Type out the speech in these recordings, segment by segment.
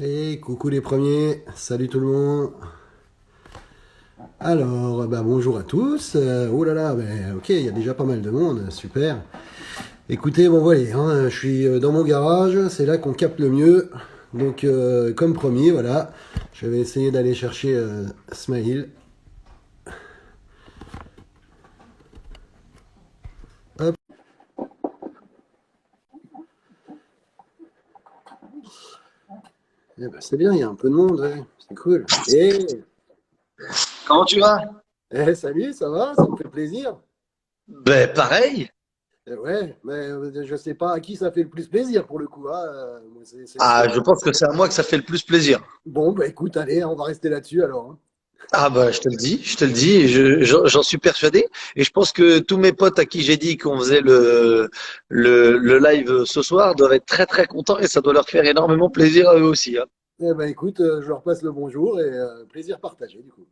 Et coucou les premiers, salut tout le monde. Alors, bonjour à tous. Oh là là, ok, il y a déjà pas mal de monde, super. Écoutez, bon voilà, hein, je suis dans mon garage, c'est là qu'on capte le mieux. Donc, comme promis, voilà, je vais essayer d'aller chercher Smaïl. Hop, c'est bien, il y a un peu de monde, ouais, c'est cool. Comment tu vas? Salut, ça va? Ça me fait plaisir. Ben pareil. Ouais, mais je sais pas à qui ça fait le plus plaisir pour le coup, hein. Moi, Ah, je pense que c'est à moi que ça fait le plus plaisir. Bon, bah écoute, allez, on va rester là-dessus alors, hein. Ah bah je te le dis, et j'en suis persuadé. Et je pense que tous mes potes à qui j'ai dit qu'on faisait le live ce soir doivent être très très contents et ça doit leur faire énormément plaisir à eux aussi, hein. Eh ben écoute, je leur passe le bonjour et plaisir partagé du coup.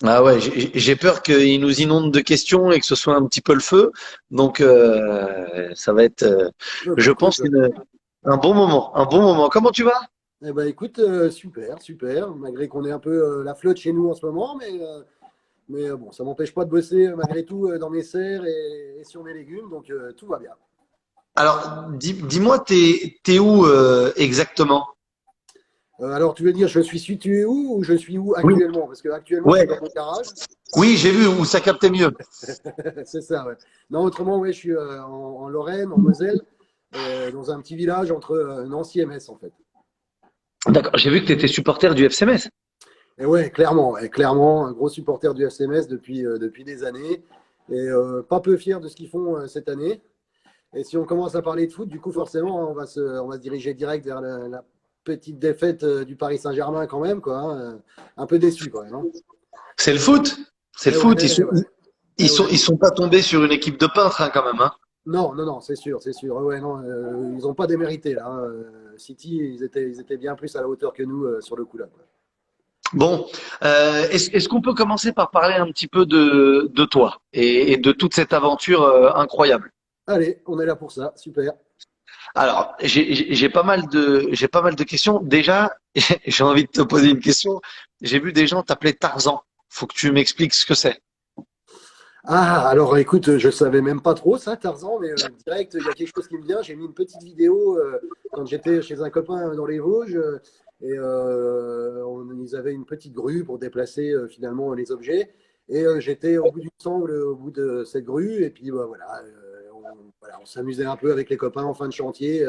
Ah ouais, j'ai peur qu'ils nous inondent de questions et que ce soit un petit peu le feu. Donc ça va être, Bah je écoute, pense, un bon moment. Un bon moment. Comment tu vas? écoute, super, super, malgré qu'on ait un peu la flotte chez nous en ce moment, mais bon, ça m'empêche pas de bosser malgré tout dans mes serres et sur mes légumes, donc tout va bien. Alors, dis-moi, t'es où exactement? Alors tu veux dire je suis situé où ou je suis où Oui. actuellement? Parce que actuellement je suis Ouais, dans mon garage, oui, j'ai vu où ça captait mieux. c'est ça, ouais. Non, autrement, ouais, je suis en Lorraine, en Moselle, dans un petit village entre Nancy et Metz en fait. D'accord, j'ai vu que tu étais supporter du FC Metz. Et ouais, clairement, un gros supporter du FCMS depuis des années. Et pas peu fier de ce qu'ils font cette année. Et si on commence à parler de foot, du coup, forcément, on va se diriger direct vers la petite défaite du Paris Saint-Germain quand même, quoi, hein. Un peu déçu quand même, hein. C'est le foot. C'est le Eh ouais, foot. ouais. Eh ouais. Ils sont pas tombés sur une équipe de peintres, hein, quand même, hein. Non, non, non, c'est sûr, c'est sûr. Ouais, non, ils n'ont pas démérité là, hein. City, ils étaient bien plus à la hauteur que nous sur le coup là, quoi. Bon, est-ce qu'on peut commencer par parler un petit peu de toi et de toute cette aventure incroyable? Allez, on est là pour ça, super. Alors, j'ai pas mal de questions. Déjà, j'ai envie de te poser une question. J'ai vu des gens t'appeler Tarzan. Faut que tu m'expliques ce que c'est. Ah, alors écoute, je savais même pas trop ça, Tarzan, mais direct, il y a quelque chose qui me vient. J'ai mis une petite vidéo quand j'étais chez un copain dans les Vosges et ils avaient une petite grue pour déplacer finalement les objets. Et j'étais au bout d'une sangle, au bout de cette grue, et puis bah, on s'amusait un peu avec les copains en fin de chantier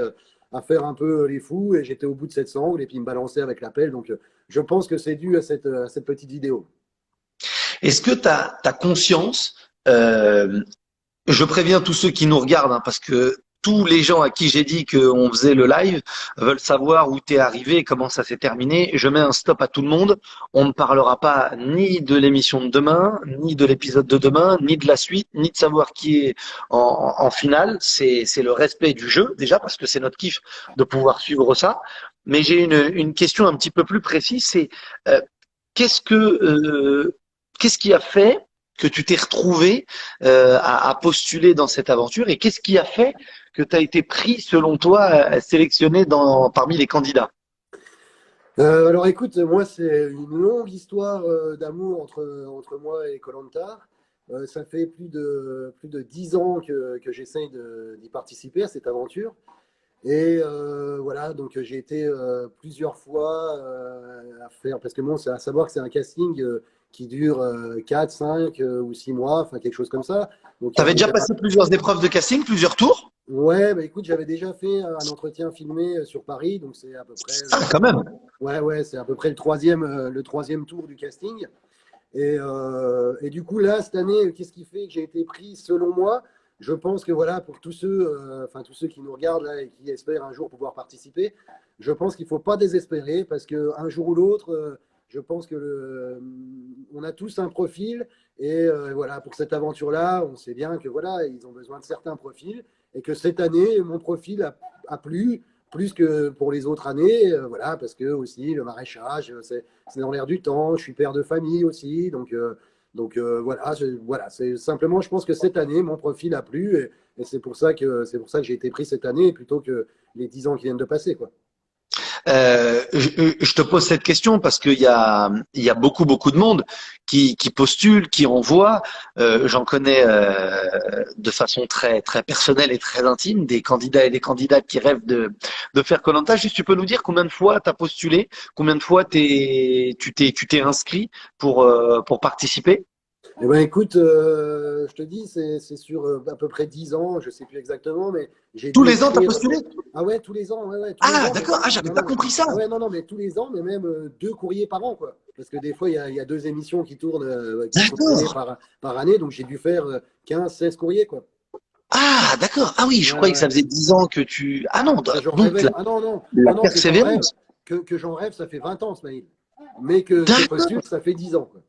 à faire un peu les fous. Et j'étais au bout de cette sangle, et puis ils me balançaient avec la pelle. Donc je pense que c'est dû à cette petite vidéo. Est-ce que tu as conscience, euh, je préviens tous ceux qui nous regardent, hein, parce que tous les gens à qui j'ai dit qu'on faisait le live veulent savoir où t'es arrivé et comment ça s'est terminé. Je mets un stop à tout le monde. On ne parlera pas ni de l'émission de demain, ni de l'épisode de demain, ni de la suite, ni de savoir qui est en finale. C'est le respect du jeu, déjà, parce que c'est notre kiff de pouvoir suivre ça. Mais j'ai une question un petit peu plus précise, c'est euh, qu'est-ce que qu'est-ce qui a fait que tu t'es retrouvé à postuler dans cette aventure et qu'est-ce qui a fait que tu as été pris, selon toi, sélectionné parmi les candidats? Alors écoute, moi c'est une longue histoire d'amour entre moi et koh. Ça fait plus de 10 ans que j'essaye d'y participer à cette aventure. Et voilà, donc j'ai été plusieurs fois à faire, parce que bon, c'est à savoir que c'est un casting qui dure 4, 5 ou 6 mois, enfin quelque chose comme ça. Donc Tu il avais faut déjà bien. passé plusieurs épreuves de casting, plusieurs tours? Ouais, bah écoute, j'avais déjà fait un entretien filmé sur Paris, donc c'est à peu près Ah, quand même. ouais, ouais, c'est à peu près le troisième tour du casting. Et du coup, là, cette année, qu'est-ce qui fait que j'ai été pris selon moi? Je pense que voilà, pour tous ceux qui nous regardent là et qui espèrent un jour pouvoir participer, je pense qu'il ne faut pas désespérer parce qu'un jour ou l'autre, je pense que on a tous un profil et voilà, pour cette aventure-là, on sait bien que voilà, ils ont besoin de certains profils et que cette année, mon profil a plu plus que pour les autres années, voilà, parce que aussi le maraîchage, c'est dans l'air du temps. Je suis père de famille aussi, donc voilà, c'est simplement, je pense que cette année, mon profil a plu et c'est pour ça que j'ai été pris cette année plutôt que les 10 ans qui viennent de passer, quoi. Je te pose cette question parce qu'il y a beaucoup de monde qui postule, qui envoie. J'en connais de façon très personnelle et très intime des candidats et des candidates qui rêvent de faire koh. Juste, tu peux nous dire combien de fois tu as postulé, combien de fois tu t'es inscrit pour participer? Eh ben, écoute, je te dis, c'est sur à peu près 10 ans, je sais plus exactement, mais j'ai Tous dû les ans, tu as écrire. postulé? Ah ouais, tous les ans, ouais, ouais, tous les Ah, ans, mais d'accord. Ah, j'avais non, pas non, mais compris ça. ah ouais, non, non, mais tous les ans, mais même 2 courriers par an, quoi. Parce que des fois, il y a 2 émissions qui tournent, qui sont tournées D'accord. par année, donc j'ai dû faire 15, 16 courriers, quoi. Ah, d'accord. Ah oui, je Ouais, croyais que ça ouais. faisait 10 ans que tu. Ah non, Que j'en donc rêvais. Ah non, non, la non, non, que j'en rêve, persévérance. que j'en rêve, ça fait 20 ans, Smaïl. Mais que je postule, D'accord. ça fait 10 ans, quoi.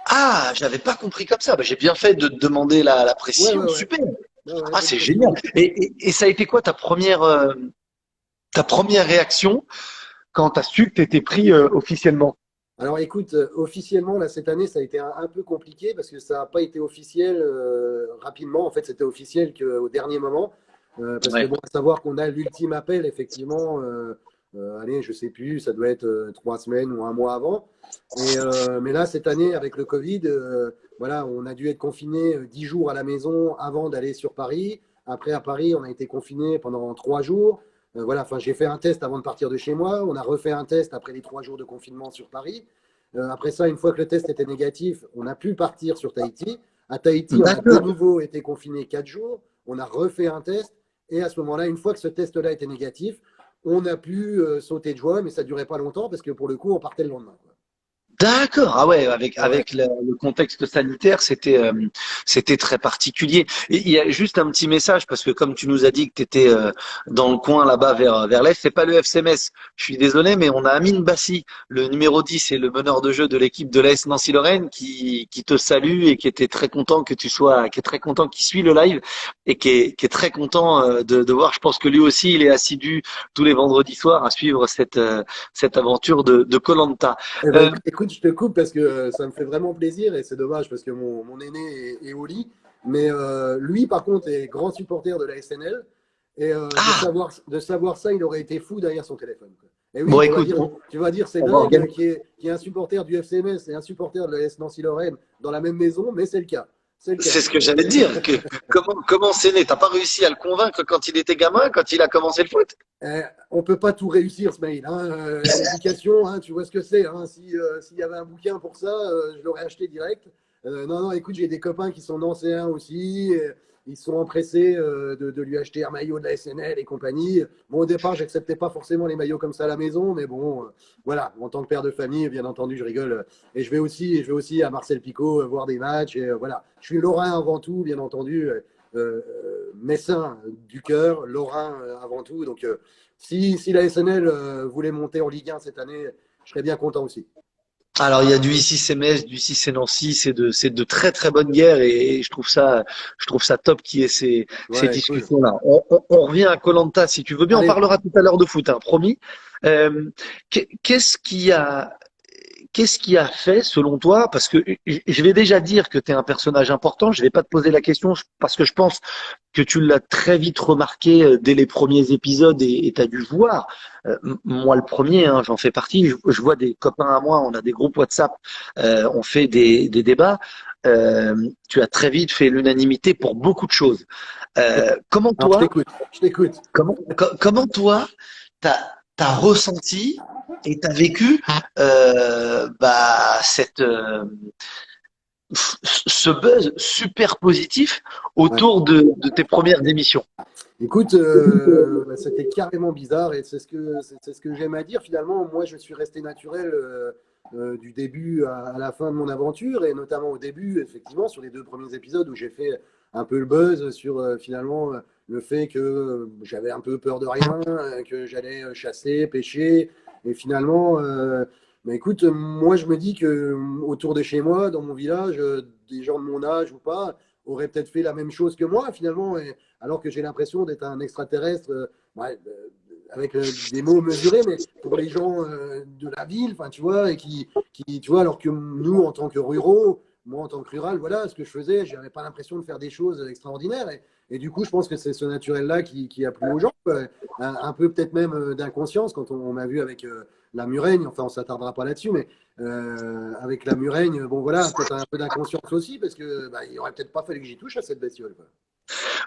Ah, j'avais pas compris comme ça. Bah, j'ai bien fait de te demander la Ouais, ouais, précision. ouais. Super. Ouais, ouais, Ah, bonne c'est génial. précision. Et ça a été quoi ta première réaction quand tu as su que tu étais pris officiellement? Alors écoute, officiellement, là, cette année, ça a été un peu compliqué parce que ça n'a pas été officiel rapidement. En fait, c'était officiel qu'au dernier moment. Parce que Ouais. bon, à savoir qu'on a l'ultime appel, effectivement, allez, je sais plus, ça doit être 3 semaines ou un mois avant. Mais là, cette année, avec le Covid, voilà, on a dû être confiné 10 jours à la maison avant d'aller sur Paris. Après, à Paris, on a été confiné pendant 3 jours. Voilà, enfin, j'ai fait un test avant de partir de chez moi. On a refait un test après les 3 jours de confinement sur Paris. Après ça, une fois que le test était négatif, on a pu partir sur Tahiti. À Tahiti, on a de D'accord. nouveau été confiné 4 jours. On a refait un test. Et à ce moment-là, une fois que ce test-là était négatif, on a pu sauter de joie, mais ça ne durait pas longtemps parce que pour le coup, on partait le lendemain, quoi. D'accord. Ah ouais, Ah ouais. avec le contexte sanitaire, c'était très particulier. Et il y a juste un petit message parce que comme tu nous as dit que tu étais dans le coin là-bas vers l'est, c'est pas le FCMS. Je suis désolé, mais on a Amine Bassi, le numéro 10 et le meneur de jeu de l'équipe de l'AS Nancy-Lorraine qui te salue et qui était très content que tu sois, qui est très content, qui suit le live et qui est très content de voir. Je pense que lui aussi, il est assidu tous les vendredis soirs à suivre cette aventure de koh. Eh ben, écoute, je te coupe parce que ça me fait vraiment plaisir et c'est dommage parce que mon aîné est au lit. Mais lui, par contre, est grand supporter de la SNL. Et Ah, de savoir ça, il aurait été fou derrière son téléphone, quoi. Et oui, bon, écoute, tu vas dire c'est on va dingue organiser. qui est un supporter du FCMS et un supporter de la S Nancy-Lorraine dans la même maison, mais c'est le cas. C'est le cas. C'est ce que j'allais te dire. Comment c'est né? T'as pas réussi à le convaincre quand il était gamin, quand il a commencé le foot? On peut pas tout réussir, Smaïl, hein. L'éducation, hein, tu vois ce que c'est, hein. S'il y avait un bouquin pour ça, je l'aurais acheté direct. Non, non, écoute, j'ai des copains qui sont nancéens aussi. Ils sont empressés de lui acheter un maillot de la SNL et compagnie. Bon, au départ, j'acceptais pas forcément les maillots comme ça à la maison, mais bon, voilà, en tant que père de famille, bien entendu, je rigole. Et je vais aussi à Marcel Picot voir des matchs. Et voilà, je suis lorrain avant tout, bien entendu. Messin du cœur, lorrain avant tout. Donc, si la SNL voulait monter en Ligue 1 cette année, je serais bien content aussi. Alors, il y a du ici c'est Metz, du ici c'est Nancy, c'est de très bonnes guerres et je trouve ça top qu'il y ait ces Ouais, cool. discussions-là. On revient à koh si tu veux bien. On Allez, parlera tout à l'heure de foot, hein, promis. Euh, qu'est-ce qui a Qu'est-ce qui a fait, selon toi, parce que je vais déjà dire que tu es un personnage important, je vais pas te poser la question parce que je pense que tu l'as très vite remarqué dès les premiers épisodes et tu as dû voir. Moi, le premier, hein, j'en fais partie, je vois des copains à moi, on a des groupes WhatsApp, on fait des débats. Tu as très vite fait l'unanimité pour beaucoup de choses. Comment alors je toi, t'écoute. Je t'écoute. comment toi, t'as ressenti et t'as vécu ce buzz super positif Ouais. autour de tes premières émissions? Écoute, bah, c'était carrément bizarre et c'est ce que j'aime à dire. Finalement, moi, je suis resté naturel du début à la fin de mon aventure et notamment au début, effectivement, sur les 2 premiers épisodes où j'ai fait un peu le buzz sur finalement le fait que j'avais un peu peur de rien, que j'allais chasser, pêcher et finalement, bah, écoute, moi, je me dis que autour de chez moi, dans mon village, des gens de mon âge ou pas auraient peut-être fait la même chose que moi finalement. Alors que j'ai l'impression d'être un extraterrestre, ouais, avec des mots mesurés, mais pour les gens de la ville, enfin, tu vois, tu vois, alors que nous, en tant que ruraux, moi, en tant que rural, voilà, ce que je faisais, je n'avais pas l'impression de faire des choses extraordinaires. Et du coup, je pense que c'est ce naturel-là qui a plu aux gens, quoi. Un peu peut-être même d'inconscience quand on m'a vu avec la Murène. Enfin, on s'attardera pas là-dessus, mais avec la Murène, bon voilà, peut-être un peu d'inconscience aussi, parce que bah, il aurait peut-être pas fallu que j'y touche à cette bestiole, quoi.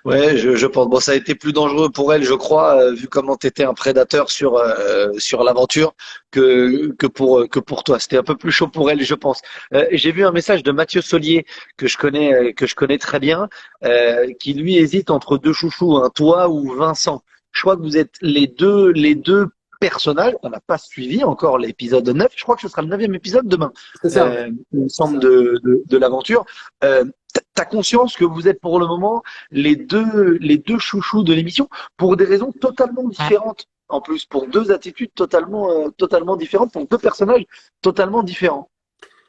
Ouais, je pense. Bon, ça a été plus dangereux pour elle, je crois, vu comment tu étais un prédateur sur l'aventure que pour toi. C'était un peu plus chaud pour elle, je pense. J'ai vu un message de Mathieu Solier que je connais très bien, qui lui hésite entre deux chouchous, hein, toi ou Vincent. Je crois que vous êtes les deux personnages. On n'a pas suivi encore l'épisode 9. Je crois que ce sera le neuvième épisode demain, C'est ça, ouais. il me C'est semble, ça. de l'aventure. T'as conscience que vous êtes pour le moment les deux chouchous de l'émission pour des raisons totalement différentes. En plus, pour deux attitudes totalement différentes, pour deux personnages totalement différents.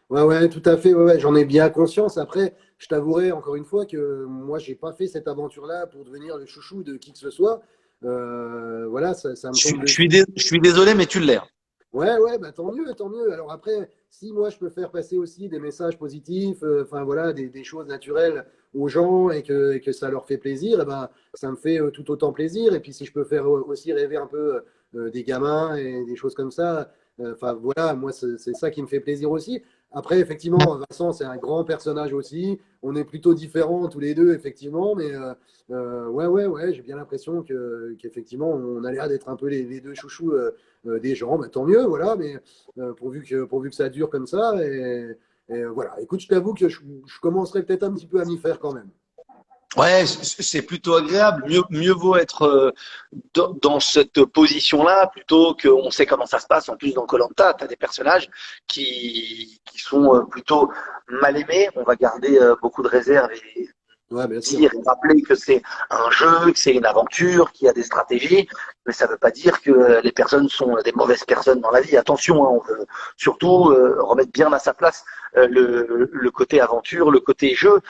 Ouais, ouais, tout à fait. Ouais, ouais, j'en ai bien conscience. Après, je t'avouerai encore une fois que moi, j'ai pas fait cette aventure-là pour devenir le chouchou de qui que ce soit. Voilà, ça me tombe dessus. Je suis désolé, mais tu l'es. Ouais, ouais, bah tant mieux, tant mieux. Alors après, si moi je peux faire passer aussi des messages positifs, enfin voilà, des choses naturelles aux gens et que ça leur fait plaisir, eh ben, ça me fait tout autant plaisir. Et puis si je peux faire aussi rêver un peu des gamins et des choses comme ça, enfin voilà, moi c'est ça qui me fait plaisir aussi. Après, effectivement, Vincent, c'est un grand personnage aussi. On est plutôt différents tous les deux, effectivement, mais ouais, ouais, ouais, j'ai bien l'impression qu'effectivement, on a l'air d'être un peu les deux chouchous des gens, bah, tant mieux, voilà, mais pourvu que ça dure comme ça. Et voilà, écoute, je t'avoue que je commencerai peut-être un petit peu à m'y faire quand même. Ouais, c'est plutôt agréable. Mieux vaut être dans cette position-là plutôt qu'on sait comment ça se passe. En plus, dans koh tu as des personnages qui sont plutôt mal aimés. On va garder beaucoup de réserve et Ouais, bien sûr. dire et rappeler que c'est un jeu, que c'est une aventure, qu'il y a des stratégies, mais ça ne veut pas dire que les personnes sont des mauvaises personnes dans la vie. Attention, hein, on veut surtout remettre bien à sa place le côté aventure, le côté jeu.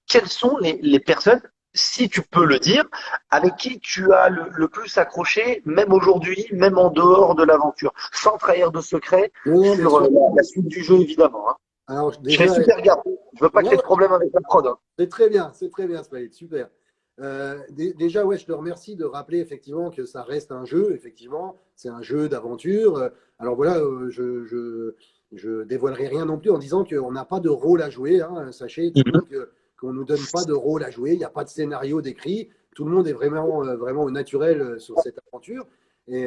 Quelles sont les personnes, si tu peux le dire, avec qui tu as le plus accroché, même aujourd'hui, même en dehors de l'aventure, sans trahir de secret Non, non, bien sur sûr. la suite du jeu, évidemment, hein. Alors, Je fais déjà, super gaffe. Je veux pas ouais, qu'il y ait ouais, de problème avec la prod, hein. c'est très bien, Spallet, super. Déjà, ouais, je te remercie de rappeler effectivement que ça reste un jeu, effectivement, c'est un jeu d'aventure. Alors voilà, je dévoilerai rien non plus en disant qu'on n'a pas de rôle à jouer, hein. Sachez tout le monde qu'on ne nous donne pas de rôle à jouer, il n'y a pas de scénario décrit, tout le monde est vraiment, vraiment au naturel sur cette aventure. Et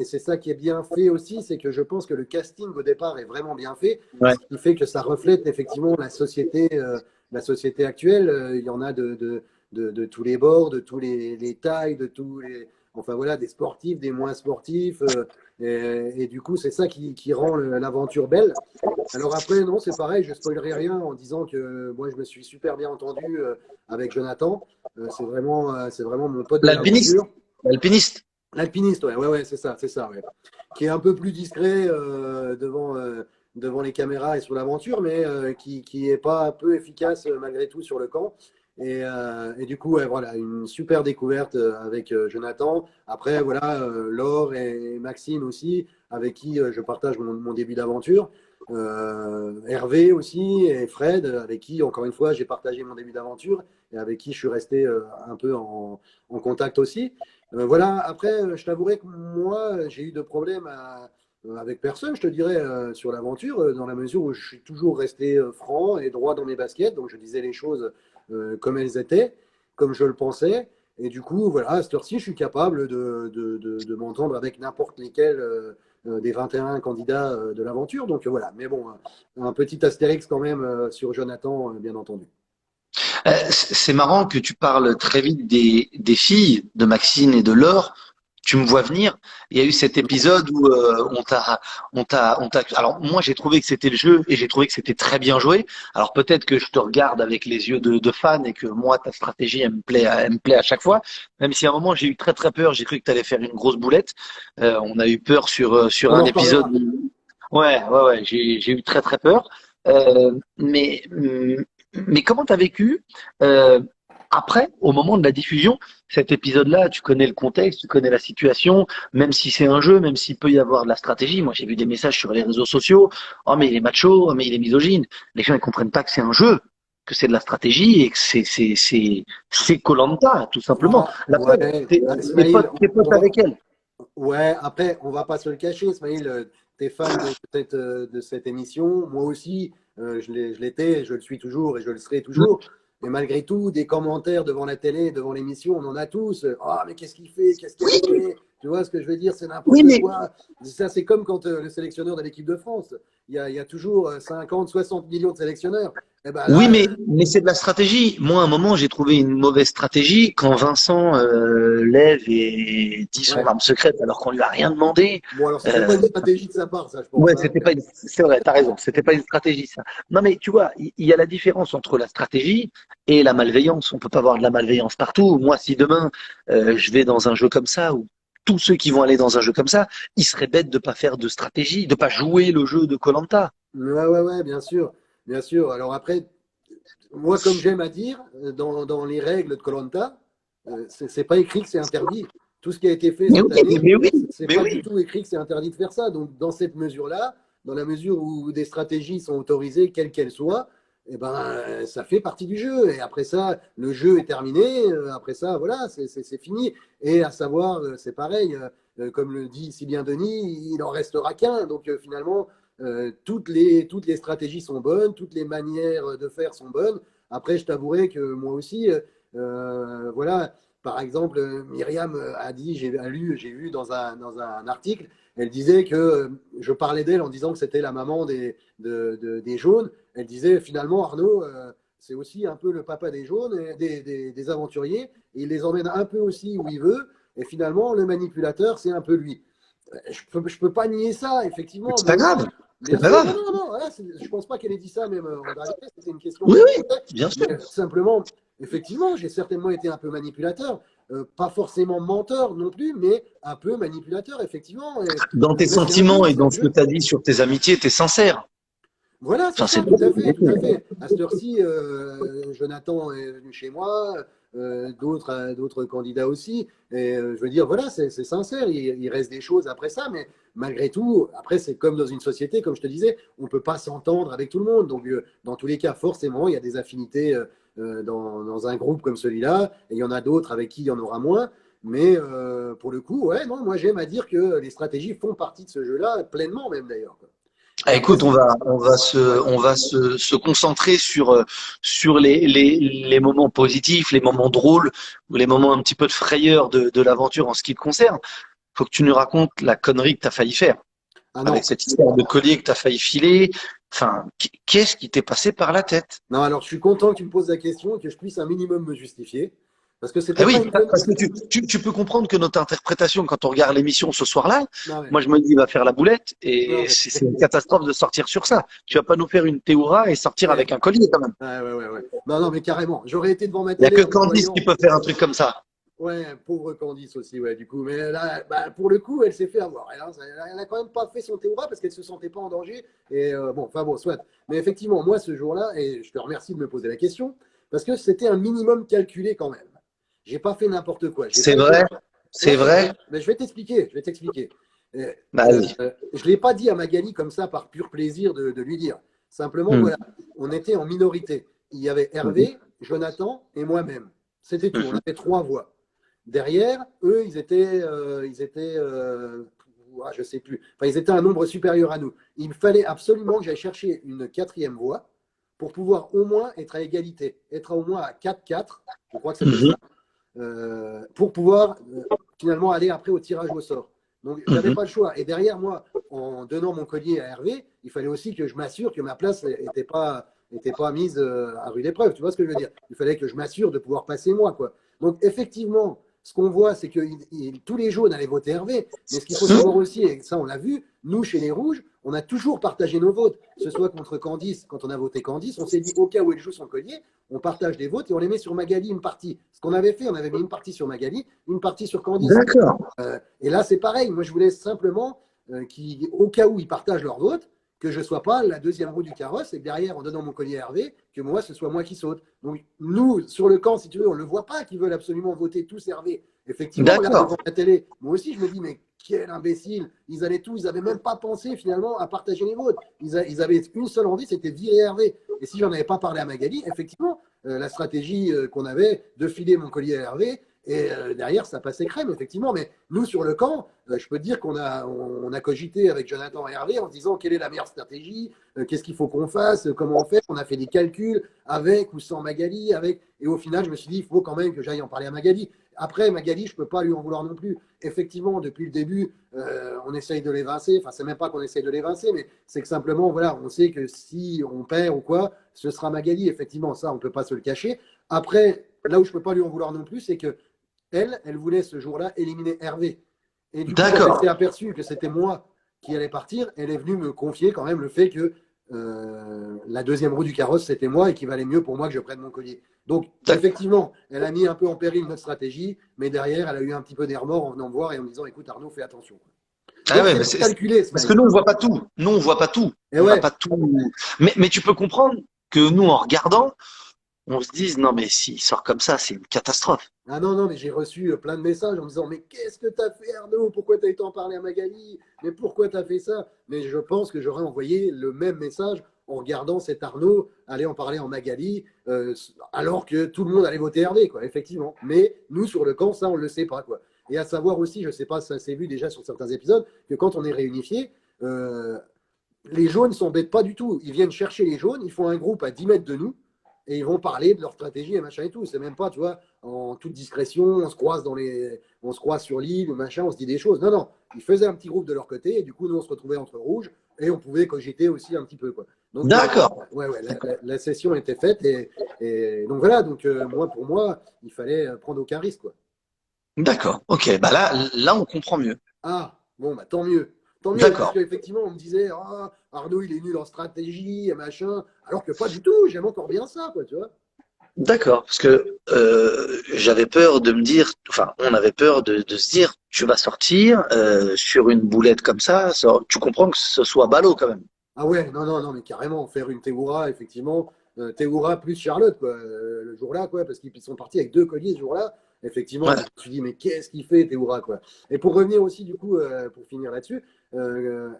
c'est ça qui est bien fait aussi, c'est que je pense que le casting au départ est vraiment bien fait, Ouais. ce qui fait que ça reflète effectivement la société actuelle. Il y en a de tous les bords, de tous les tailles, de tous les, enfin voilà, des sportifs, des moins sportifs. Et du coup, c'est ça qui rend l'aventure belle. Alors après, non, c'est pareil, je ne spoilerai rien en disant que moi, je me suis super bien entendu avec Jonathan. C'est vraiment mon pote de L'alpiniste. l'aventure. L'alpiniste. L'alpiniste, ouais, ouais, ouais, c'est ça, ouais. Qui est un peu plus discret devant les caméras et sur l'aventure, mais qui est pas peu efficace malgré tout sur le camp. Et du coup, ouais, voilà, une super découverte avec Jonathan. Après, voilà, Laure et Maxime aussi, avec qui je partage mon début d'aventure. Hervé aussi et Fred, avec qui, encore une fois, j'ai partagé mon début d'aventure et avec qui je suis resté un peu en contact aussi. Voilà, après, je t'avouerai que moi, j'ai eu de problèmes avec personne, je te dirais, sur l'aventure, dans la mesure où je suis toujours resté franc et droit dans mes baskets. Donc, je disais les choses comme elles étaient, comme je le pensais. Et du coup, voilà, à cette heure-ci, je suis capable de m'entendre avec n'importe lesquels des 21 candidats de l'aventure. Donc, voilà. Mais bon, un petit astérix quand même sur Jonathan, bien entendu. C'est marrant que tu parles très vite des filles, de Maxine et de Laure. Tu me vois venir. Il y a eu cet épisode où Alors moi j'ai trouvé que c'était le jeu et j'ai trouvé que c'était très bien joué. Alors peut-être que je te regarde avec les yeux de fan et que moi ta stratégie elle me plaît à chaque fois. Même si à un moment j'ai eu très très peur, j'ai cru que tu allais faire une grosse boulette. On a eu peur sur On un en épisode. reparlera. Ouais, j'ai eu très très peur. Mais comment t'as vécu? Après, au moment de la diffusion, cet épisode-là, tu connais le contexte, tu connais la situation, même si c'est un jeu, même s'il peut y avoir de la stratégie. Moi, j'ai vu des messages sur les réseaux sociaux. Oh, mais il est macho, oh, mais il est misogyne. Les gens, ils comprennent pas que c'est un jeu, que c'est de la stratégie et que c'est koh tout simplement. Ah, La preuve, ouais, Ismaël, t'es pote on va, avec elle. ouais, après, on va pas se le cacher, Ismaël, tu es fan de cette émission. Moi aussi, je l'étais, je le suis toujours et je le serai toujours. Mais malgré tout, des commentaires devant la télé, devant l'émission, on en a tous. Ah, mais qu'est-ce qu'il fait? Qu'est-ce qu'elle fait? Tu vois ce que je veux dire? C'est Oui, n'importe mais quoi. Ça, c'est comme quand le sélectionneur de l'équipe de France, il y a toujours 50, 60 millions de sélectionneurs. Et ben Oui, là, mais c'est de la stratégie. Moi, à un moment, j'ai trouvé une mauvaise stratégie quand Vincent lève et dit son ouais. arme secrète alors qu'on lui a rien demandé. Bon, alors, c'est Euh, pas une stratégie de sa part, ça, je pense, ouais, hein. c'était pas une... c'est vrai, t'as raison, c'était pas une stratégie ça. Non, mais tu vois, il y a la différence entre la stratégie et la malveillance. On peut pas avoir de la malveillance partout. Moi, si demain je vais dans un jeu comme ça ou tous ceux qui vont aller dans un jeu comme ça, ils seraient bêtes de pas faire de stratégie, de pas jouer le jeu de koh. Ouais, bien sûr. Bien sûr. Alors après, moi, comme j'aime à dire, dans les règles de koh c'est pas écrit que c'est interdit. Tout ce qui a été fait Mais cette oui, année, mais oui, c'est mais pas du oui. tout écrit que c'est interdit de faire ça. Donc, dans cette mesure-là, dans la mesure où des stratégies sont autorisées, quelles qu'elles soient, eh ben, ça fait partie du jeu. Et après ça, le jeu est terminé. Après ça, voilà, c'est fini. Et à savoir, c'est pareil, comme le dit si bien Denis, il en restera qu'un. Donc, finalement, toutes les stratégies sont bonnes, toutes les manières de faire sont bonnes. Après, je t'avouerai que moi aussi, voilà, par exemple, Myriam a dit, j'ai lu dans un article, elle disait que je parlais d'elle en disant que c'était la maman des jaunes. Elle disait finalement, Arnaud, c'est aussi un peu le papa des jaunes, des aventuriers, et il les emmène un peu aussi où il veut. Et finalement, le manipulateur, c'est un peu lui. Je peux pas nier ça, effectivement. C'est Moi pas aussi, grave, c'est bien pas sûr, non, grave. non, non, voilà, je pense pas qu'elle ait dit ça même en réalité, c'était une question Oui, qu'elle me oui, posait. bien sûr. Mais simplement, effectivement, j'ai certainement été un peu manipulateur. Pas forcément menteur non plus, mais un peu manipulateur, effectivement. Dans tes Mais c'est un sentiments jeu, et c'est dans un ce que jeu. tu as dit sur tes amitiés, tu es sincère. Voilà, c'est Enfin, c'est ça, bien. tout à fait, tout à fait. À cette heure-ci, Jonathan est venu chez moi, d'autres candidats aussi. Et je veux dire, voilà, c'est sincère, il reste des choses après ça, mais malgré tout, après, c'est comme dans une société, comme je te disais, on ne peut pas s'entendre avec tout le monde. Donc, dans tous les cas, forcément, il y a des affinités dans un groupe comme celui-là, et il y en a d'autres avec qui il y en aura moins. Mais pour le coup, ouais, non, moi j'aime à dire que les stratégies font partie de ce jeu-là, pleinement même d'ailleurs, quoi. Et Ah, après, écoute, c'est. Ouais. on va se concentrer sur les moments positifs, les moments drôles, ou les moments un petit peu de frayeur de l'aventure en ce qui te concerne. Faut que tu nous racontes la connerie que tu as failli faire Ah avec non, cette histoire de collier que tu as failli filer. Enfin, qu'est-ce qui t'est passé par la tête? non, alors je suis content que tu me poses la question et que je puisse un minimum me justifier. Parce que Ah c'était pas oui, une conne. parce que tu peux comprendre que notre interprétation, quand on regarde l'émission ce soir-là, Non, mais, moi je me dis, il va faire la boulette non, et mais- c'est une catastrophe de sortir sur ça. Tu vas pas nous faire une théoura et sortir ouais, avec un collier quand même. ouais. Non, non, mais carrément. J'aurais été devant ma Il y a télé que en me Candice qui voyant. peut faire un truc comme ça. Ouais, pauvre Candice aussi, ouais, du coup. Mais là, bah, pour le coup, elle s'est fait avoir. Elle a quand même pas fait son théora parce qu'elle se sentait pas en danger. Et bon, enfin bon, soit. Mais effectivement, moi, ce jour-là, et je te remercie de me poser la question, parce que c'était un minimum calculé quand même. J'ai pas fait n'importe quoi. J'ai C'est pas été. vrai, Ouais, c'est vrai. mais je vais t'expliquer. Je vais t'expliquer. Bah, vas-y. Je ne l'ai pas dit à Magali comme ça par pur plaisir de lui dire. Simplement, Hmm. voilà, on était en minorité. Il y avait Mhm. Hervé, Jonathan et moi-même. C'était tout. On Mhm. avait trois voix. Derrière, eux, je sais plus. Enfin, ils étaient un nombre supérieur à nous. Il fallait absolument que j'aille chercher une quatrième voix pour pouvoir au moins être à égalité, être au moins à 4-4, je crois que c'était Mhm. ça, pour pouvoir finalement aller après au tirage au sort. Donc, j'avais Mhm. pas le choix. Et derrière moi, en donnant mon collier à Hervé, il fallait aussi que je m'assure que ma place n'était pas mise à rude épreuve. Tu vois ce que je veux dire? Il fallait que je m'assure de pouvoir passer moi, quoi. Donc, effectivement, ce qu'on voit, c'est que tous les jaunes allaient voter Hervé. Mais ce qu'il faut savoir aussi, et ça on l'a vu, nous chez les Rouges, on a toujours partagé nos votes. Que ce soit contre Candice, quand on a voté Candice, on s'est dit au cas où elle joue son collier, on partage des votes et on les met sur Magali une partie. Ce qu'on avait fait, on avait mis une partie sur Magali, une partie sur Candice. D'accord. Et là, c'est pareil. Moi, je voulais simplement au cas où ils partagent leur vote, que je ne sois pas la deuxième roue du carrosse et que derrière, en donnant mon collier à Hervé, que moi, ce soit moi qui saute. Donc, nous, sur le camp, si tu veux, on ne le voit pas qu'ils veulent absolument voter tous Hervé. Effectivement, là, D'accord. devant la télé, moi aussi, je me dis, mais quel imbécile. Ils n'avaient même pas pensé finalement à partager les votes. Ils avaient une seule envie, c'était virer Hervé. Et si j'en avais pas parlé à Magali, effectivement, la stratégie qu'on avait de filer mon collier à Hervé, et derrière, ça passait crème, effectivement. Mais nous, sur le camp, je peux te dire on a cogité avec Jonathan et Hervé en se disant quelle est la meilleure stratégie, qu'est-ce qu'il faut qu'on fasse, comment on fait. On a fait des calculs avec ou sans Magali. Et au final, je me suis dit, il faut quand même que j'aille en parler à Magali. Après, Magali, je ne peux pas lui en vouloir non plus. Effectivement, depuis le début, on essaye de l'évincer. Enfin, c'est même pas qu'on essaye de l'évincer, mais c'est que simplement, voilà, on sait que si on perd ou quoi, ce sera Magali. Effectivement, ça, on ne peut pas se le cacher. Après, là où je ne peux pas lui en vouloir non plus, c'est que elle voulait ce jour-là éliminer Hervé. Et du coup, quand elle D'accord. s'est aperçue que c'était moi qui allais partir, elle est venue me confier quand même le fait que la deuxième roue du carrosse, c'était moi et qu'il valait mieux pour moi que je prenne mon collier. Donc, effectivement, elle a mis un peu en péril notre stratégie, mais derrière, elle a eu un petit peu des remords en venant me voir et en me disant, écoute Arnaud, fais attention. Ah Donc, ouais, c'est calculé, ce parce que mec. nous, on voit pas tout. Nous, on voit pas tout. Et On n'a ouais, pas tout. Mais tu peux comprendre que nous, en regardant, on se dise, non, mais s'il sort comme ça, c'est une catastrophe. ah non, non, mais j'ai reçu plein de messages en me disant, mais qu'est-ce que t'as fait Arnaud? Pourquoi t'as été en parler à Magali? Mais pourquoi t'as fait ça? Mais je pense que j'aurais envoyé le même message en regardant cet Arnaud aller en parler en Magali, alors que tout le monde allait voter Hervé, quoi, effectivement. Mais nous, sur le camp, ça, on ne le sait pas, quoi. Et à savoir aussi, je ne sais pas, ça s'est vu déjà sur certains épisodes, que quand on est réunifié, les jaunes ne s'embêtent pas du tout. Ils viennent chercher les jaunes, ils font un groupe à 10 mètres de nous, et ils vont parler de leur stratégie et machin et tout. C'est même pas, tu vois, en toute discrétion, on se croise sur l'île, machin, on se dit des choses. Non, non, ils faisaient un petit groupe de leur côté, et du coup, nous, on se retrouvait entre rouges, et on pouvait cogiter aussi un petit peu, quoi. Donc, D'accord. ouais, ouais, la session était faite, et donc voilà, donc moi, pour moi, il fallait prendre aucun risque, quoi. D'accord. Ok. Bah là, on comprend mieux. Ah, bon, bah tant mieux. Tant mieux, parce D'accord. qu'effectivement, on me disait, ah, Arnaud, il est nul en stratégie, et machin, alors que pas du tout, j'aime encore bien ça, quoi, tu vois. D'accord. Parce que j'avais peur de me dire, enfin, on avait peur de se dire, tu vas sortir sur une boulette comme ça, tu comprends que ce soit ballot quand même. Ah ouais, non, non, non, mais carrément, faire une Théoura, effectivement, Théoura plus Charlotte, quoi, le jour-là, quoi, parce qu'ils sont partis avec deux colliers ce jour-là. Effectivement, je Ouais. me suis dit, mais qu'est-ce qu'il fait, Théoura, quoi. Et pour revenir aussi, du coup, pour finir là-dessus,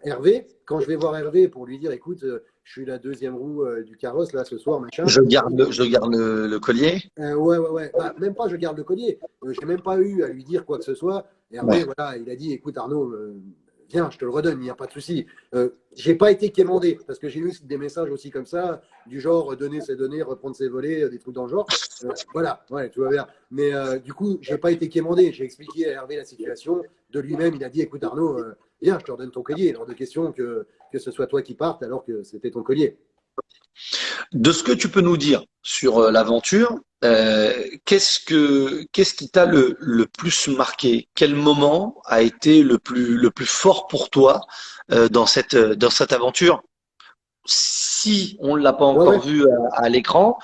Hervé, quand je vais voir Hervé pour lui dire, écoute, je suis la deuxième roue du carrosse, là, ce soir, machin. Je garde le collier. Ouais, ouais, ouais. Bah, même pas, je garde le collier. J'ai même pas eu à lui dire quoi que ce soit. Hervé, Ouais. voilà, il a dit, écoute Arnaud, viens, je te le redonne, il n'y a pas de souci. J'ai pas été quémandé, parce que j'ai eu des messages aussi comme ça, du genre donner ses données, reprendre ses volets, des trucs dans le genre. Voilà, ouais, tu vois bien. Mais du coup, j'ai pas été quémandé. J'ai expliqué à Hervé la situation. De lui-même, il a dit, écoute Arnaud, viens, je te redonne ton collier. Il est hors de question que ce soit toi qui partes alors que c'était ton collier. De ce que tu peux nous dire sur l'aventure, qu'est-ce qui t'a le plus marqué? Quel moment a été le plus fort pour toi dans cette aventure? Si on ne l'a pas Ouais, encore ouais. vu à l'écran,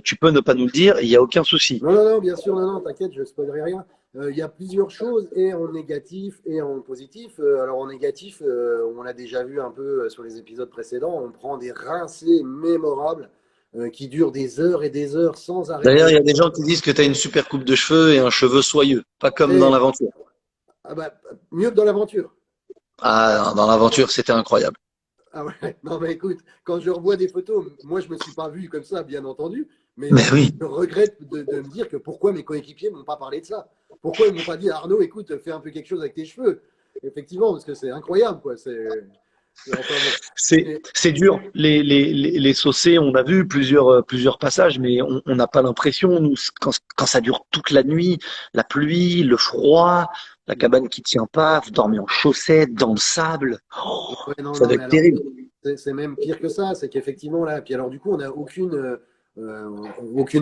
tu peux ne pas nous le dire, il n'y a aucun souci. Non, non, non, bien sûr, non, non, t'inquiète, je ne spoilerai rien. Il y a plusieurs choses, et en négatif et en positif. Alors en négatif, on l'a déjà vu un peu sur les épisodes précédents, on prend des rincées mémorables qui durent des heures et des heures sans D'ailleurs, arrêter. il y a des gens qui disent que tu as une super coupe de cheveux et un cheveu soyeux, pas comme dans Et l'aventure. ah bah, mieux que dans l'aventure. Ah, dans l'aventure, c'était incroyable. Ah ouais, non mais écoute, quand je revois des photos, moi je me suis pas vu comme ça, bien entendu, mais Mais oui. je regrette de me dire que pourquoi mes coéquipiers m'ont pas parlé de ça. Pourquoi ils m'ont pas dit Arnaud, écoute, fais un peu quelque chose avec tes cheveux. Effectivement, parce que c'est incroyable, quoi. Enfin bon. C'est Mais, c'est dur. Les saucés, on a vu plusieurs passages, mais on n'a pas l'impression, nous, quand ça dure toute la nuit, la pluie, le froid, la cabane qui tient pas, vous dormez en chaussettes, dans le sable. Oh, ouais, non, ça non, doit mais être alors, terrible. c'est même pire que ça, c'est qu'effectivement, là, puis alors du coup, on n'a aucune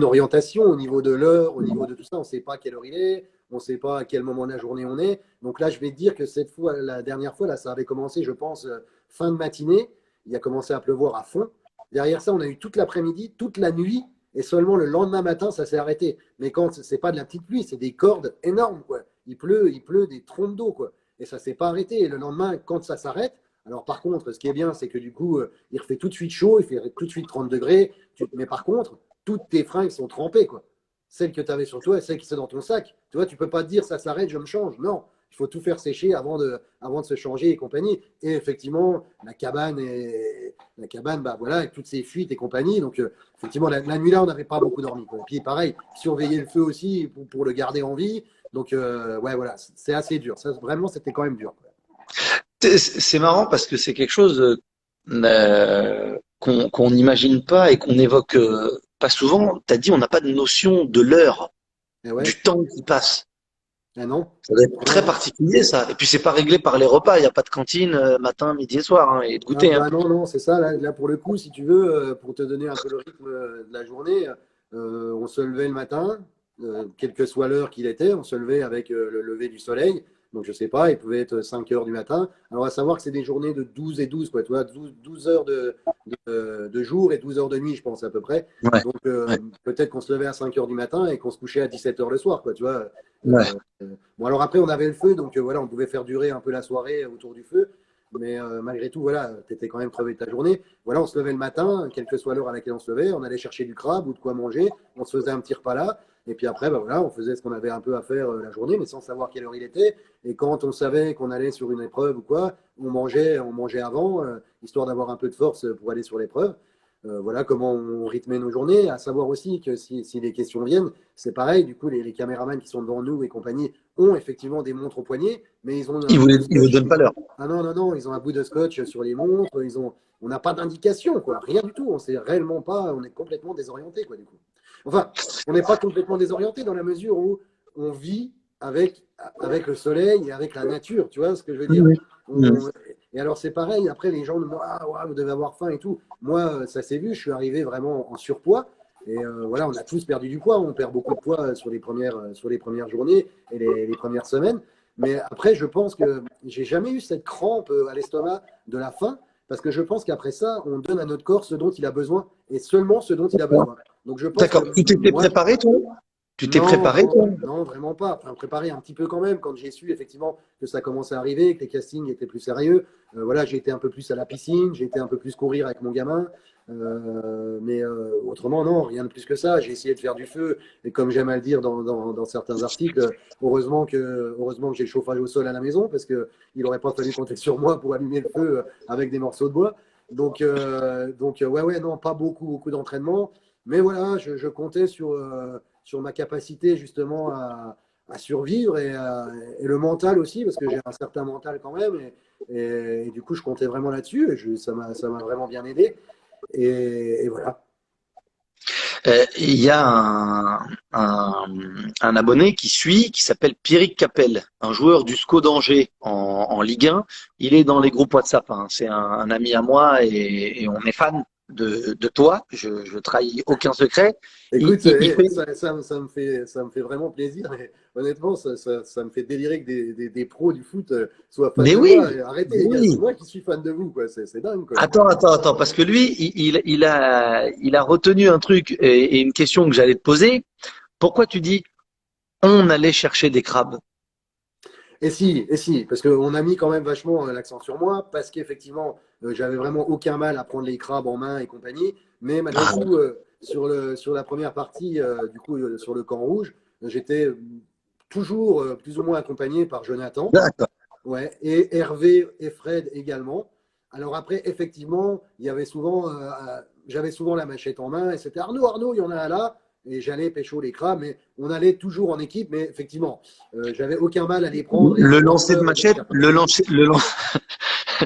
orientation au niveau de l'heure, au niveau de tout ça, on ne sait pas quelle heure il est, on ne sait pas à quel moment de la journée on est. Donc là, je vais te dire que cette fois, la dernière fois, là, ça avait commencé, je pense, fin de matinée, il a commencé à pleuvoir à fond. Derrière ça, on a eu toute l'après-midi, toute la nuit, et seulement le lendemain matin, ça s'est arrêté. Mais quand c'est pas de la petite pluie, c'est des cordes énormes, quoi. Il pleut des trompes d'eau, quoi. Et ça s'est pas arrêté. Et le lendemain, quand ça s'arrête, Alors par contre, ce qui est bien, c'est que du coup, il refait tout de suite chaud, il fait tout de suite 30 degrés. Mais par contre, toutes tes fringues sont trempées, quoi. Celles que tu avais sur toi et celles qui sont dans ton sac. Tu vois, tu peux pas te dire ça s'arrête, je me change. Non, il faut tout faire sécher avant de se changer et compagnie. Et effectivement, la cabane, bah voilà, avec toutes ces fuites et compagnie. Donc effectivement, la nuit là, on n'avait pas beaucoup dormi, quoi. Et puis pareil, surveiller le feu aussi pour le garder en vie. Donc ouais, voilà, c'est assez dur. Ça, vraiment, c'était quand même dur, quoi. C'est marrant parce que c'est quelque chose qu'on n'imagine pas et qu'on évoque pas souvent. Tu as dit on n'a pas de notion de l'heure, Et ouais, du temps qui passe. ah non, Ça doit être non, très particulier ça. Et puis c'est pas réglé par les repas. Il n'y a pas de cantine matin, midi et soir hein, et de ah goûter. Hein. bah non, non, c'est ça. Là, pour le coup, si tu veux, pour te donner un peu le rythme de la journée, on se levait le matin, quelle que soit l'heure qu'il était, on se levait avec le lever du soleil. Donc, je sais pas, il pouvait être 5 heures du matin. Alors, à savoir que c'est des journées de 12 et 12 quoi. Tu vois, 12 heures de jour et 12 heures de nuit, je pense, à peu près. Ouais, Donc, ouais, peut-être qu'on se levait à 5 heures du matin et qu'on se couchait à 17 heures le soir, quoi, tu vois. ouais. Bon, alors après, on avait le feu, donc voilà, on pouvait faire durer un peu la soirée autour du feu. Mais malgré tout, voilà, tu étais quand même crevé de ta journée. Voilà, on se levait le matin, quelle que soit l'heure à laquelle on se levait, on allait chercher du crabe ou de quoi manger, on se faisait un petit repas là, et puis après, bah voilà, on faisait ce qu'on avait un peu à faire la journée, mais sans savoir quelle heure il était. Et quand on savait qu'on allait sur une épreuve ou quoi, on mangeait avant, histoire d'avoir un peu de force pour aller sur l'épreuve. Voilà comment on rythmait nos journées. À savoir aussi que si les questions viennent, c'est pareil. Du coup, les caméramans qui sont devant nous et compagnie ont effectivement des montres au poignet, mais ils ont un bout de Il vous scotch. donne pas l'heure. Ah non, non, non, ils ont un bout de scotch sur les montres. On n'a pas d'indication, quoi. Rien du tout. On sait réellement pas. On est complètement désorienté, quoi, du coup. Enfin, on n'est pas complètement désorienté dans la mesure où on vit avec le soleil et avec la nature. Tu vois ce que je veux Oui, dire? oui. Mm. On- Et alors, c'est pareil. Après, les gens nous disent ah, ouais, vous devez avoir faim et tout. Moi, ça s'est vu. Je suis arrivé vraiment en surpoids. Et voilà, on a tous perdu du poids. On perd beaucoup de poids sur les premières journées et les premières semaines. Mais après, je pense que j'ai jamais eu cette crampe à l'estomac de la faim, parce que je pense qu'après ça, on donne à notre corps ce dont il a besoin, et seulement ce dont il a besoin. Donc je pense que D'accord. Tu t'étais moi, préparé, toi? Tu t'es non, préparé, non, toi? non, vraiment pas. Enfin, préparé un petit peu quand même, quand j'ai su effectivement que ça commençait à arriver, que les castings étaient plus sérieux. Voilà, j'ai été un peu plus à la piscine, j'ai été un peu plus courir avec mon gamin. Mais autrement, non, rien de plus que ça. J'ai essayé de faire du feu. Et comme j'aime à le dire dans certains articles, heureusement que j'ai le chauffage au sol à la maison, parce qu'il n'aurait pas fallu compter sur moi pour allumer le feu avec des morceaux de bois. Ouais, ouais, non, pas beaucoup d'entraînement. Mais voilà, je comptais sur ma capacité justement à survivre et le mental aussi, parce que j'ai un certain mental quand même. Et du coup, je comptais vraiment là-dessus. Ça m'a vraiment bien aidé. Et voilà. Il y a un abonné qui suit, qui s'appelle Pierrick Capel, un joueur du SCO d'Angers en Ligue 1. Il est dans les groupes WhatsApp. Hein. C'est un ami à moi et on est fan de toi. Je trahis aucun secret. Écoute, Il fait. ça me fait vraiment plaisir. Et honnêtement, ça me fait délirer que des pros du foot soient fans Mais de oui, moi. Et arrêtez, mais les gars, c'est oui. moi qui suis fan de vous, quoi. C'est dingue, quoi. Attends, parce que lui, il a retenu un truc et une question que j'allais te poser. Pourquoi tu dis on allait chercher des crabes? Et si, parce qu'on a mis quand même vachement l'accent sur moi, parce qu'effectivement, j'avais vraiment aucun mal à prendre les crabes en main et compagnie, mais malgré Ah, tout, sur la première partie, du coup, sur le camp rouge, j'étais toujours plus ou moins accompagné par Jonathan, d'accord. ouais, et Hervé et Fred également. Alors après, effectivement, j'avais souvent la machette en main, et c'était Arnaud, il y en a un là, et j'allais pécho les crabes, mais on allait toujours en équipe, mais effectivement, j'avais aucun mal à les prendre et à Le avoir lancer de peur machette, d'être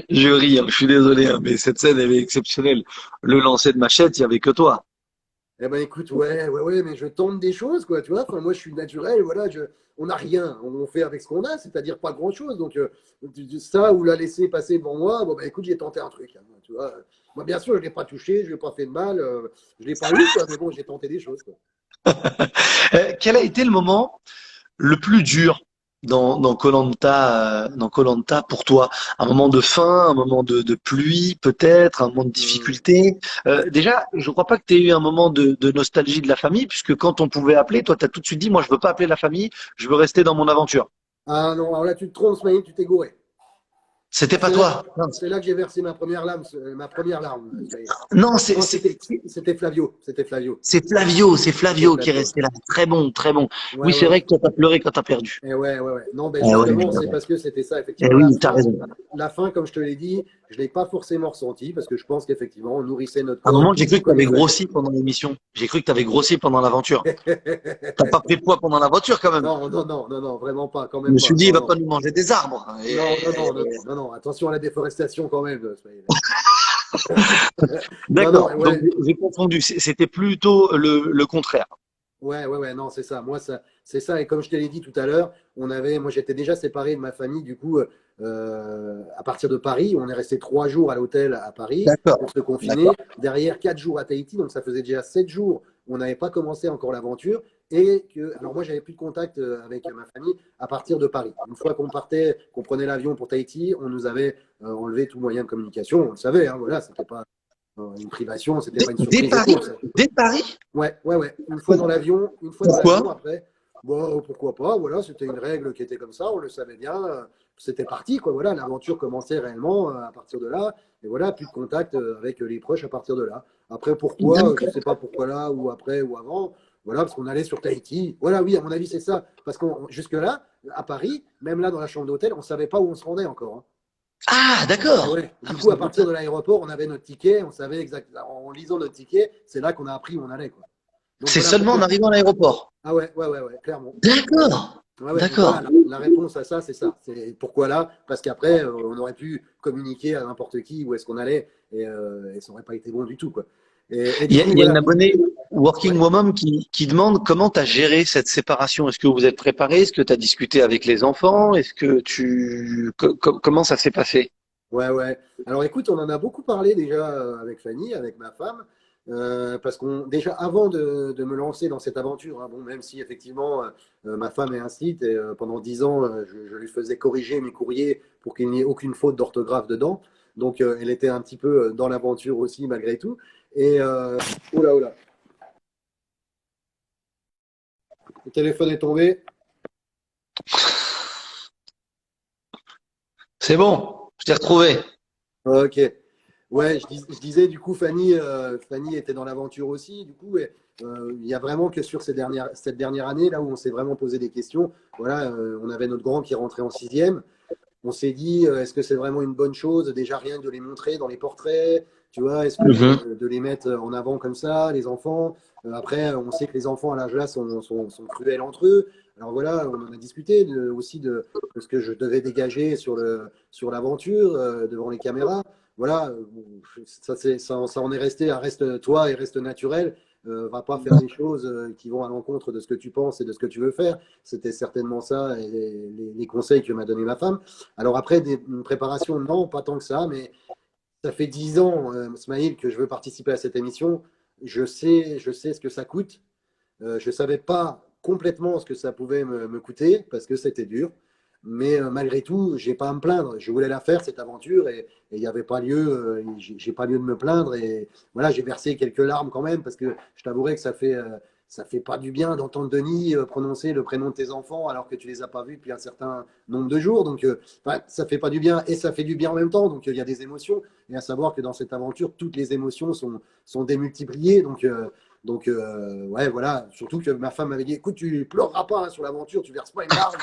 je ris, hein, je suis désolé, hein, mais cette scène elle est exceptionnelle. Le lancer de machette, il y avait que toi. Eh ben écoute, ouais, mais je tente des choses, quoi, tu vois. Enfin, moi, je suis naturel, voilà, on n'a rien, on fait avec ce qu'on a, c'est-à-dire pas grand-chose. Donc, ça, ou la laisser passer devant moi, bon, ben écoute, j'ai tenté un truc, hein, tu vois. Moi, bien sûr, je ne l'ai pas touché, je ne lui ai pas fait de mal, je ne l'ai pas eu, quoi, mais bon, j'ai tenté des choses, quoi. Quel a été le moment le plus dur dans koh dans koh pour toi? Un moment de faim, un moment de pluie peut-être, un moment de Hum. difficulté. Déjà, je crois pas que tu aies eu un moment de nostalgie de la famille, puisque quand on pouvait appeler, toi, tu as tout de suite dit, moi, je veux pas appeler la famille, je veux rester dans mon aventure. Ah non, alors là, tu te trompes, Smaïl, tu t'es gouré. C'était pas C'est là, toi. Non, c'est là que j'ai versé ma première larme. non, Non, c'était Flavio. C'était Flavio. C'est C'était Flavio qui est Flavio. resté là. Très bon, très bon. Ouais, Oui, ouais, c'est vrai ouais. que toi, t'as pleuré quand t'as perdu. Et ouais, ouais, ouais. Non, ben Eh ouais, justement, c'est parce que c'était ça. eh Effectivement, oui, t'as raison. la fin, comme je te l'ai dit, je ne l'ai pas forcément ressenti parce que je pense qu'effectivement, on nourrissait notre À un corps moment, j'ai cru que tu comme il avais fallait. grossi pendant l'émission. J'ai cru que tu avais grossi pendant l'aventure. T'as pas pris de poids pendant l'aventure quand même. Non, non, non, non, non, vraiment pas, quand Je même me suis pas. dit, il Non, va non. pas nous manger des arbres. Non, non, non, non, non, non, non. Attention à la déforestation quand même. Non, non, D'accord. Donc, ouais. j'ai confondu. C'était plutôt le contraire. Ouais, ouais, ouais, non, c'est ça. Moi, c'est ça. Et comme je te l'ai dit tout à l'heure, moi, j'étais déjà séparé de ma famille. Du coup, à partir de Paris, on est resté 3 jours à l'hôtel à Paris pour D'accord. se confiner. D'accord. Derrière, 4 jours à Tahiti. Donc, ça faisait déjà 7 jours. On n'avait pas commencé encore l'aventure. Alors moi, j'avais plus de contact avec ma famille à partir de Paris. Une fois qu'on partait, qu'on prenait l'avion pour Tahiti, on nous avait enlevé tout moyen de communication. On le savait, hein, voilà, c'était pas une privation, c'était pas une Dès surprise et Paris? tout. Dès Paris? Ouais, ouais, ouais. Une fois dans Pourquoi? l'avion après, bon, pourquoi pas, voilà, c'était une règle qui était comme ça, on le savait bien, c'était parti, quoi, voilà, l'aventure commençait réellement à partir de là, et voilà, plus de contact avec les proches à partir de là. Après, pourquoi, je D'accord. sais pas pourquoi là, ou après, ou avant, voilà, parce qu'on allait sur Tahiti, voilà, oui, à mon avis, c'est ça, parce que jusque-là, à Paris, même là dans la chambre d'hôtel, on savait pas où on se rendait encore, hein. Ah, Et d'accord. ouais, Ah, du mais coup, c'est à pour partir ça. de l'aéroport, on avait notre ticket, on savait exactement, en lisant notre ticket, c'est là qu'on a appris où on allait, quoi. Donc C'est voilà seulement en pourquoi. arrivant à l'aéroport. Ah ouais, ouais, ouais, ouais, clairement. D'accord. Ouais, ouais, donc voilà, D'accord. la réponse à ça, c'est ça. C'est pourquoi là? Parce qu'après, on aurait pu communiquer à n'importe qui où est-ce qu'on allait et ça n'aurait pas été bon du tout, quoi. Et du coup, Il y a une voilà. abonnée Working Ouais, Woman qui demande comment tu as géré cette séparation. Est-ce que vous êtes préparé? Est-ce que tu as discuté avec les enfants? Est-ce que comment ça s'est passé? ouais, ouais. Alors écoute, on en a beaucoup parlé déjà avec Fanny, avec ma femme, parce qu'on déjà avant de me lancer dans cette aventure, hein, bon, même si effectivement ma femme est un site et pendant 10 ans je lui faisais corriger mes courriers pour qu'il n'y ait aucune faute d'orthographe dedans, donc elle était un petit peu dans l'aventure aussi malgré tout. Et oula, oula, le téléphone est tombé. C'est bon, je t'ai retrouvé. Ok. Ouais, je disais, du coup, Fanny était dans l'aventure aussi. Du coup, et, il y a vraiment que sur cette dernière année, là où on s'est vraiment posé des questions, voilà, on avait notre grand qui rentrait en sixième. On s'est dit, est-ce que c'est vraiment une bonne chose, déjà rien que de les montrer dans les portraits, tu vois, est-ce que Mhm. de les mettre en avant comme ça, les enfants. Après, on sait que les enfants à l'âge là sont cruels entre eux. Alors voilà, on en a discuté aussi de ce que je devais dégager sur l'aventure, devant les caméras. Voilà, ça en est resté, reste toi et reste naturel. Va pas faire des choses qui vont à l'encontre de ce que tu penses et de ce que tu veux faire. C'était certainement ça et les conseils que m'a donné ma femme. Alors après, une préparation, non, pas tant que ça, mais ça fait 10 ans, Smaïl, que je veux participer à cette émission. Je sais ce que ça coûte. Je ne savais pas complètement ce que ça pouvait me coûter parce que c'était dur. Mais malgré tout, j'ai pas à me plaindre. Je voulais la faire, cette aventure, et il n'y avait pas lieu, j'ai pas lieu de me plaindre. Et voilà, j'ai versé quelques larmes quand même parce que je t'avouerai que ça fait pas du bien d'entendre Denis prononcer le prénom de tes enfants alors que tu les as pas vus depuis un certain nombre de jours. Donc, enfin, ça fait pas du bien et ça fait du bien en même temps. Donc, il y a des émotions. Et à savoir que dans cette aventure, toutes les émotions sont démultipliées. Donc, ouais, voilà. Surtout que ma femme m'avait dit, écoute, tu pleureras pas hein, sur l'aventure, tu verses pas une larme.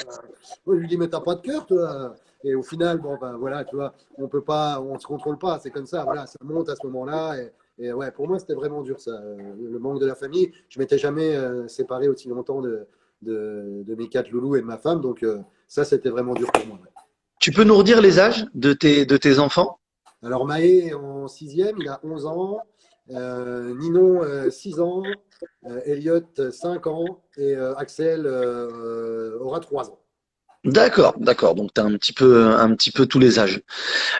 Moi, je lui dis, mais t'as pas de cœur, toi. Et au final, bon, ben voilà, tu vois, on peut pas, on se contrôle pas. C'est comme ça, voilà, ça monte à ce moment-là. Et ouais, pour moi, c'était vraiment dur, ça. Le manque de la famille. Je m'étais jamais séparé aussi longtemps de mes 4 loulous et de ma femme. Donc, ça, c'était vraiment dur pour moi. Ouais. Tu peux nous redire les âges de tes enfants? Alors, Maë en sixième, il a 11 ans. Ninon, 6 ans. Elliot, 5 ans. Et Axel aura 3 ans. D'accord, d'accord. Donc tu as un petit peu tous les âges.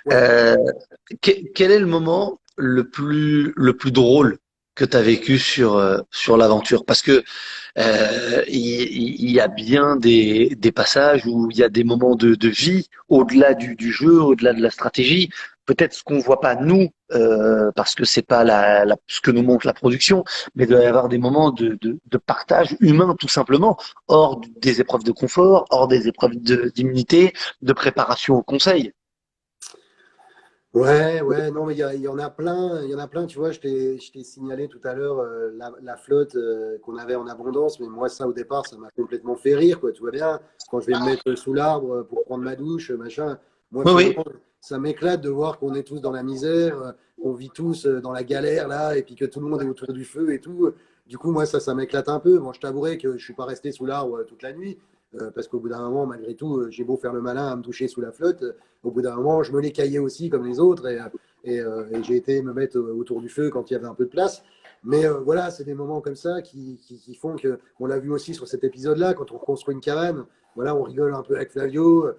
Ouais. Euh, quel est le moment le plus drôle que tu as vécu sur l'aventure? Parce que il y a bien des passages où il y a des moments de vie au-delà du jeu, au-delà de la stratégie. Peut-être ce qu'on voit pas nous, parce que c'est pas ce que nous montre la production, mais il doit y avoir des moments de partage humain tout simplement, hors des épreuves de confort, hors des épreuves d'immunité, de préparation au conseil. Ouais, non, mais il y en a plein, il y en a plein, tu vois, je t'ai signalé tout à l'heure la flotte qu'on avait en abondance, mais moi, ça, au départ, ça m'a complètement fait rire, quoi, tu vois bien, quand je vais me mettre sous l'arbre pour prendre ma douche, machin, moi, Oui, finalement, oui. ça m'éclate de voir qu'on est tous dans la misère, qu'on vit tous dans la galère, là, et puis que tout le monde est autour du feu et tout. Du coup, moi, ça m'éclate un peu. Bon, je t'avouerai que je suis pas resté sous l'arbre toute la nuit, parce qu'au bout d'un moment, malgré tout, j'ai beau faire le malin à me toucher sous la flotte, au bout d'un moment, je me l'ai caillé aussi comme les autres et j'ai été me mettre autour du feu quand il y avait un peu de place. Mais voilà, c'est des moments comme ça qui font que, on l'a vu aussi sur cet épisode-là, quand on reconstruit une cabane, voilà, on rigole un peu avec Flavio,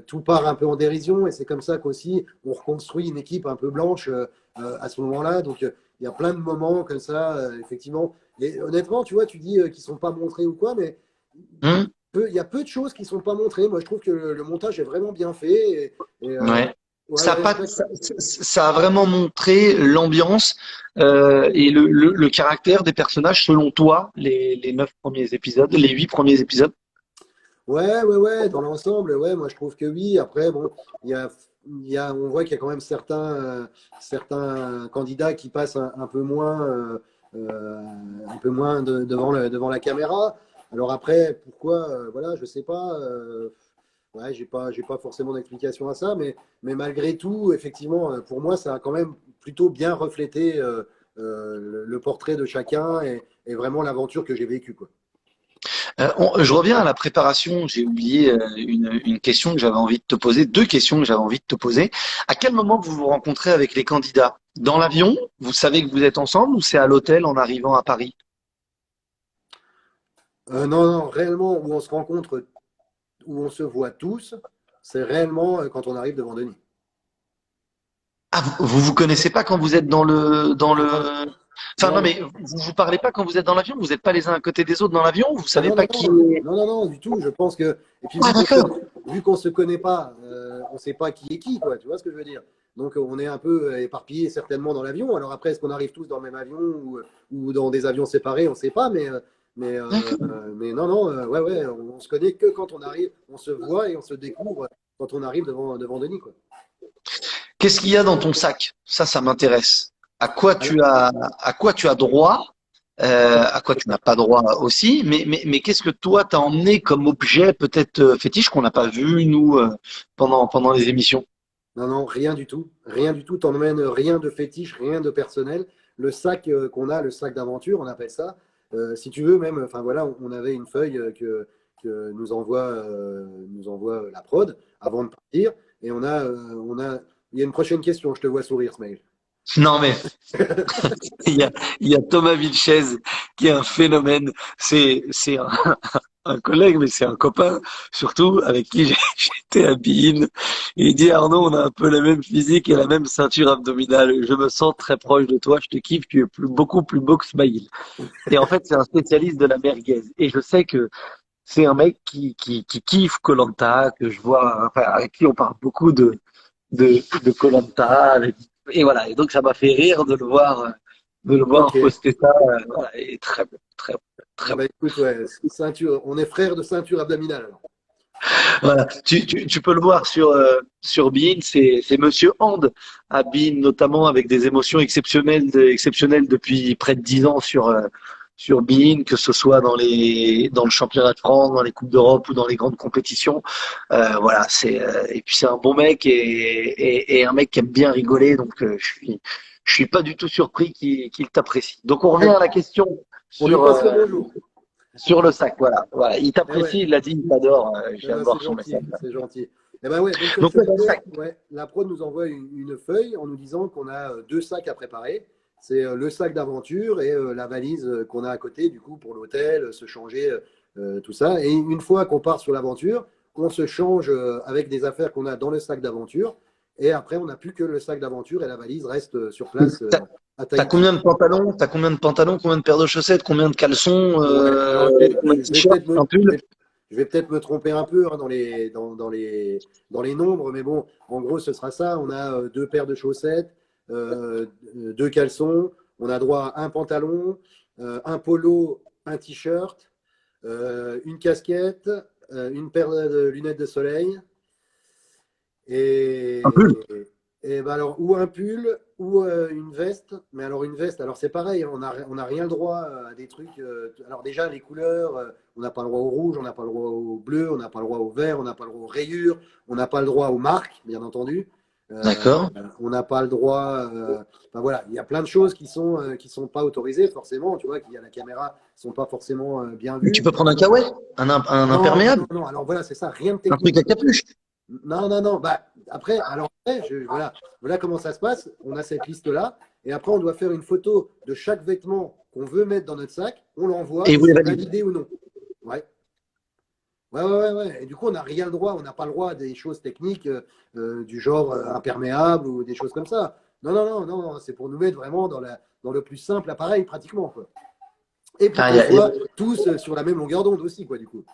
tout part un peu en dérision et c'est comme ça qu'aussi on reconstruit une équipe un peu blanche à ce moment-là. Donc il y a plein de moments comme ça, effectivement. Et honnêtement, tu vois, tu dis qu'ils ne sont pas montrés ou quoi, mais Hmm. il y a peu de choses qui ne sont pas montrées. Moi, je trouve que le montage est vraiment bien fait. Ouais. Ouais, ouais, en fait, Ça a vraiment montré l'ambiance et le caractère des personnages selon toi, les 9 premiers épisodes, les 8 premiers épisodes. ouais, dans l'ensemble, ouais, moi je trouve que oui. Après, bon, on voit qu'il y a quand même certains candidats qui passent euh, un peu moins devant la caméra. Alors après, pourquoi, voilà, je sais pas. Ouais, j'ai pas forcément d'explication à ça, mais malgré tout, effectivement, pour moi, ça a quand même plutôt bien reflété le portrait de chacun et vraiment l'aventure que j'ai vécue, quoi. Je reviens à la préparation. J'ai oublié une question que j'avais envie de te poser, deux questions que j'avais envie de te poser. À quel moment vous vous rencontrez avec les candidats? Dans l'avion? Vous savez que vous êtes ensemble ou c'est à l'hôtel en arrivant à Paris? Non, non, réellement, où on se rencontre, où on se voit tous, c'est réellement quand on arrive devant Denis. Ah, vous connaissez pas quand vous êtes dans Ah non, le. Enfin non, non, mais vous parlez pas quand vous êtes dans l'avion. Vous n'êtes pas les uns à côté des autres dans l'avion. Vous ah savez non, pas non, qui non, est. non, non, non, du tout. Je pense que. Et puis Ah d'accord. vu qu'on se connaît pas, on sait pas qui est qui, quoi. Tu vois ce que je veux dire? Donc on est un peu éparpillés certainement dans l'avion. Alors après, est-ce qu'on arrive tous dans le même avion ou dans des avions séparés? On sait pas, D'accord. mais non, non, ouais, on se connaît que quand on arrive, on se voit et on se découvre quand on arrive devant Denis, quoi. Qu'est-ce qu'il y a dans ton sac? Ça m'intéresse. Alors, À quoi tu as droit? À quoi tu n'as pas droit aussi? Mais qu'est-ce que toi t'as emmené comme objet peut-être fétiche qu'on n'a pas vu nous pendant les émissions? non, non, rien du tout. Rien du tout. T'emmènes rien de fétiche, rien de personnel. Le sac qu'on a, le sac d'aventure, on appelle ça. Si tu veux, même, enfin voilà, on avait une feuille que nous envoie la prod avant de partir. Et il y a une prochaine question. Je te vois sourire, Smail. Non mais il y a, il y a Thomas Vilches qui est un phénomène. C'est un collègue, mais c'est un copain, surtout, avec qui j'étais à Bein. Il dit, Arnaud, on a un peu la même physique et la même ceinture abdominale. Je me sens très proche de toi, je te kiffe, tu es beaucoup plus beau que Smaïl. Et en fait, c'est un spécialiste de la merguez. Et je sais que c'est un mec qui kiffe koh que je vois, enfin, avec qui on parle beaucoup de koh et voilà. Et donc, ça m'a fait rire de le voir Ok. poster ça. Voilà. Et très bon, Ah très bon. bah écoute, ouais, ceinture, on est frères de ceinture abdominale alors. Voilà, tu peux le voir sur Bein, c'est Monsieur Hand à Bein, notamment avec des émotions exceptionnelles depuis près de 10 ans sur Bein, que ce soit dans le championnat de France, dans les coupes d'Europe ou dans les grandes compétitions. Voilà, et puis c'est un bon mec et un mec qui aime bien rigoler, donc je suis pas du tout surpris qu'il t'apprécie. Donc on revient Eh, à la question on lui sur passe le bonjour. sur le sac, voilà. Il Eh ouais, t'apprécie, il l'a dit, il t'adore. eh ben, c'est J'adore son gentil, message. c'est gentil. Eh ben ouais, donc comme je Donc, te ouais, dans le disais, sac. ouais, la prod nous envoie une feuille en nous disant qu'on a deux sacs à préparer. C'est le sac d'aventure et la valise qu'on a à côté, du coup, pour l'hôtel, se changer, tout ça. Et une fois qu'on part sur l'aventure, on se change avec des affaires qu'on a dans le sac d'aventure. Et après, on n'a plus que le sac d'aventure et la valise reste sur place T'as, à t'as Tahiti. combien de pantalons? T'as combien de pantalons? Combien de paires de chaussettes? Combien de caleçons? Ouais, alors Combien de t-shirts? Un pull? je vais peut-être me tromper un peu hein, dans les nombres, mais bon, en gros, ce sera ça. On a deux paires de chaussettes, deux caleçons, on a droit à un pantalon, un polo, un t-shirt, une casquette, une paire de lunettes de soleil Un et pull? Et ben alors, ou un pull, ou une veste. Mais alors, une veste, alors c'est pareil, on a rien le droit à des trucs. Alors, déjà, les couleurs, on n'a pas le droit au rouge, on n'a pas le droit au bleu, on n'a pas le droit au vert, on n'a pas le droit aux rayures, on n'a pas le droit aux marques, bien entendu. Euh, D'accord. on n'a pas le droit. Enfin, voilà, il y a plein de choses qui sont pas autorisées, forcément. Tu vois, qui à la caméra sont pas forcément bien Mais tu vues. peux prendre un kawaii, un Non, non, imperméable, non, non. Alors, voilà, c'est ça, rien de un truc à technique. capuche. Non, non, non. Bah, après, voilà, voilà comment ça se passe. On a cette liste-là. Et après, on doit faire une photo de chaque vêtement qu'on veut mettre dans notre sac. On l'envoie Et et vous les c'est validez. validé ou non. Ouais. Ouais, ouais, ouais, ouais. Et du coup, on n'a rien le droit. On n'a pas le droit à des choses techniques du genre imperméable ou des choses comme ça. Non, non, non, non, non. C'est pour nous mettre vraiment dans le plus simple appareil, pratiquement, quoi. Et pour Ah, qu'on soit tous sur la même longueur d'onde aussi, quoi, du coup.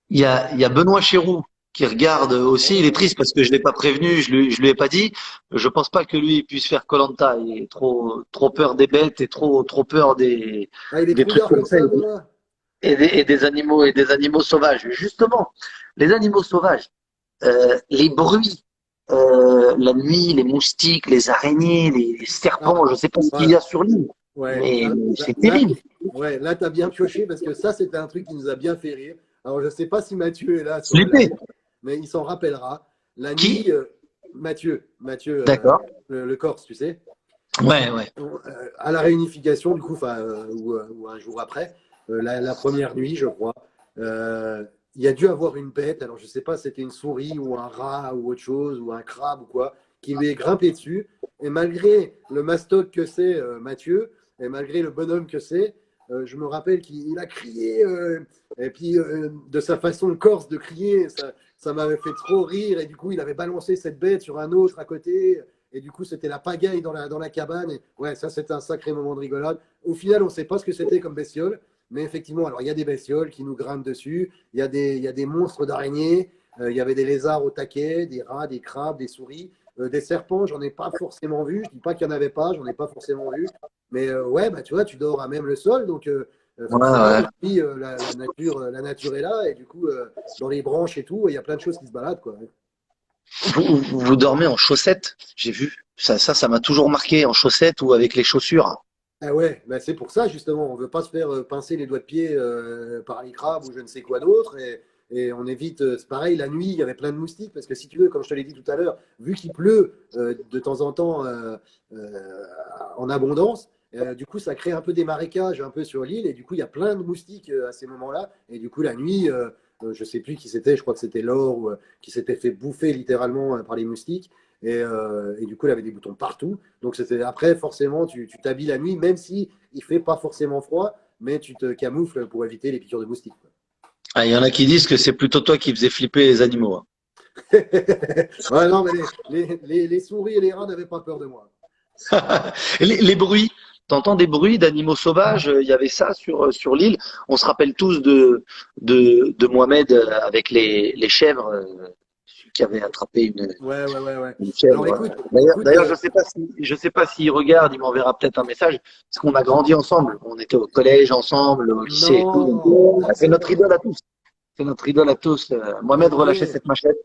il y a Benoît Chéroux qui regarde aussi. Il est triste parce que je l'ai pas prévenu, je lui ai pas dit. Je pense pas que lui il puisse faire koh. Il est trop peur des bêtes et trop peur Ah, il est des trucs trouillard comme comme ça ça, Benoît. et des animaux sauvages. Justement, les animaux sauvages, les bruits, la nuit, les moustiques, les araignées, les Ah, serpents. Je sais pas ce qu'il y voilà. a sur l'île, Ouais, mais là, c'est là, terrible. ouais, là, t'as bien pioché parce que ça, c'était un truc qui nous a bien fait rire. Alors, je sais pas si Mathieu est là sur le Flipper. live, mais il s'en rappellera. La nuit, Qui? Mathieu, D'accord. le Corse, tu sais, Ouais, ouais. à la réunification, du coup, enfin, ou un jour après, la première nuit, je crois, euh, il y a dû avoir une bête. Alors, je sais pas, si c'était une souris ou un rat ou autre chose, ou un crabe ou quoi, qui lui est grimpé dessus. Et malgré le mastoc que c'est, Mathieu, et malgré le bonhomme que c'est, je me rappelle qu'il a crié, et puis de sa façon corse de crier, ça m'avait fait trop rire. Et du coup, il avait balancé cette bête sur un autre à côté. Et du coup, c'était la pagaille dans la cabane. Et ouais, ça, c'était un sacré moment de rigolade. Au final, on ne sait pas ce que c'était comme bestiole. Mais effectivement, alors il y a des bestioles qui nous grimpent dessus. Il y a des monstres d'araignées. Il y avait des lézards au taquet, des rats, des crabes, des souris. Des serpents, j'en ai pas forcément vu. Je dis pas qu'il n'y en avait pas, j'en ai pas forcément vu. Mais ouais, bah, tu vois, tu dors à même le sol. Donc Ouais, forcément, ouais. la nature est là. Et du coup, dans les branches et tout, il y a plein de choses qui se baladent, quoi. Vous dormez en chaussettes, j'ai vu. Ça m'a toujours marqué en chaussettes ou avec les chaussures. Ah ouais, bah c'est pour ça justement, on veut pas se faire pincer les doigts de pied par les crabes ou je ne sais quoi d'autre et on évite, c'est pareil, la nuit, il y avait plein de moustiques parce que si tu veux, comme je te l'ai dit tout à l'heure, vu qu'il pleut de temps en temps euh, en abondance, du coup ça crée un peu des marécages un peu sur l'île et du coup il y a plein de moustiques à ces moments-là et du coup la nuit, je sais plus qui c'était, je crois que c'était Laure qui s'était fait bouffer littéralement par les moustiques et du coup elle avait des boutons partout. Donc c'était après forcément tu t'habilles la nuit, même si il fait pas forcément froid, mais tu te camoufles pour éviter les piqûres de moustiques. Ah, il y en a qui disent que c'est plutôt toi qui faisais flipper les animaux, hein. Ouais, non, mais les souris et les rats n'avaient pas peur de moi. Les bruits, t'entends des bruits d'animaux sauvages? Il y avait ça sur l'île. On se rappelle tous de Mohamed avec les chèvres, celui qui avait attrapé Ouais, ouais, ouais, ouais. une Alors chèvre. écoute, écoute, D'ailleurs, je sais pas s'il regarde, il m'enverra peut-être un message, parce qu'on a grandi ensemble. On était au collège ensemble, au lycée et tout. Donc, non, c'est notre d'accord. idole à tous. C'est notre idole à tous. Mohamed Ok. relâchait cette machette,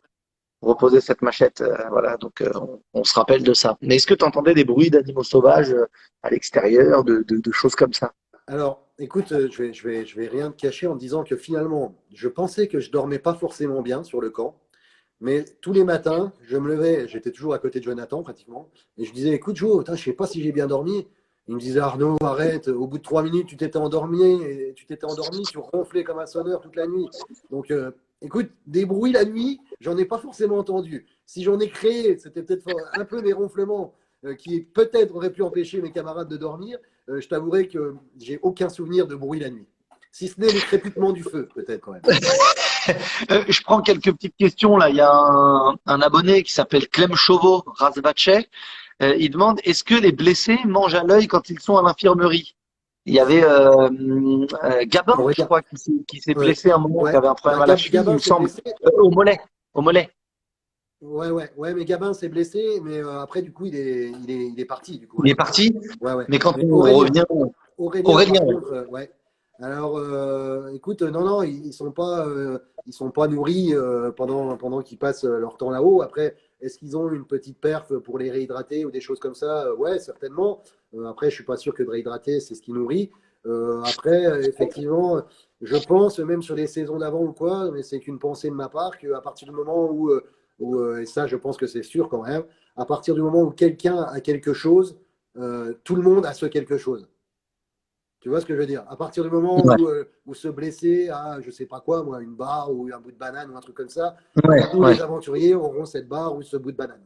reposait cette machette. Voilà, donc on se rappelle de ça. Mais est-ce que tu entendais des bruits d'animaux sauvages à l'extérieur, de choses comme ça? Alors, écoute, je vais rien te cacher en te disant que finalement, je pensais que je dormais pas forcément bien sur le camp. Mais tous les matins, je me levais, j'étais toujours à côté de Jonathan pratiquement, et je disais, écoute Joe, je ne sais pas si j'ai bien dormi. Il me disait, Arnaud, arrête, au bout de 3 minutes, tu t'étais endormi, tu ronflais comme un sonneur toute la nuit. Donc, écoute, des bruits la nuit, j'en ai pas forcément entendu. Si j'en ai créé, c'était peut-être un peu mes ronflements qui peut-être auraient pu empêcher mes camarades de dormir. Je t'avouerai que j'ai aucun souvenir de bruit la nuit. Si ce n'est le crépitement du feu, peut-être quand même. Je prends quelques petites questions là. Il y a un abonné qui s'appelle Clem Chauveau Razvatchek. Il demande est-ce que les blessés mangent à l'œil quand ils sont à l'infirmerie? Il y avait Gabin, On je regarde. crois, qui s'est Ouais, blessé un moment, qui ouais. avait un problème Bah, à la cheville, il Gabin me s'est semble, blessé. au mollet, au mollet. Ouais, ouais, ouais, mais Gabin s'est blessé, mais après, du coup, il est parti, du coup, Il hein. est parti, Ouais, ouais. mais quand Mais on revient, Aurélien, par Aurélien, contre, ouais. Alors, écoute, non, non, ils sont pas nourris pendant qu'ils passent leur temps là-haut. Après, est-ce qu'ils ont une petite perf pour les réhydrater ou des choses comme ça? Ouais, certainement. Après, je suis pas sûr que de réhydrater, c'est ce qui nourrit. Après, effectivement, je pense, même sur les saisons d'avant ou quoi, mais c'est qu'une pensée de ma part, qu'à partir du moment et ça, je pense que c'est sûr quand même, à partir du moment où quelqu'un a quelque chose, tout le monde a ce quelque chose. Tu vois ce que je veux dire? À partir du moment Ouais, où se blesser à, je sais pas quoi, moi, une barre ou un bout de banane ou un truc comme ça, ouais, tous ouais. les aventuriers auront cette barre ou ce bout de banane.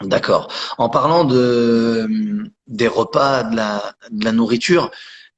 D'accord. En parlant des repas, de la nourriture,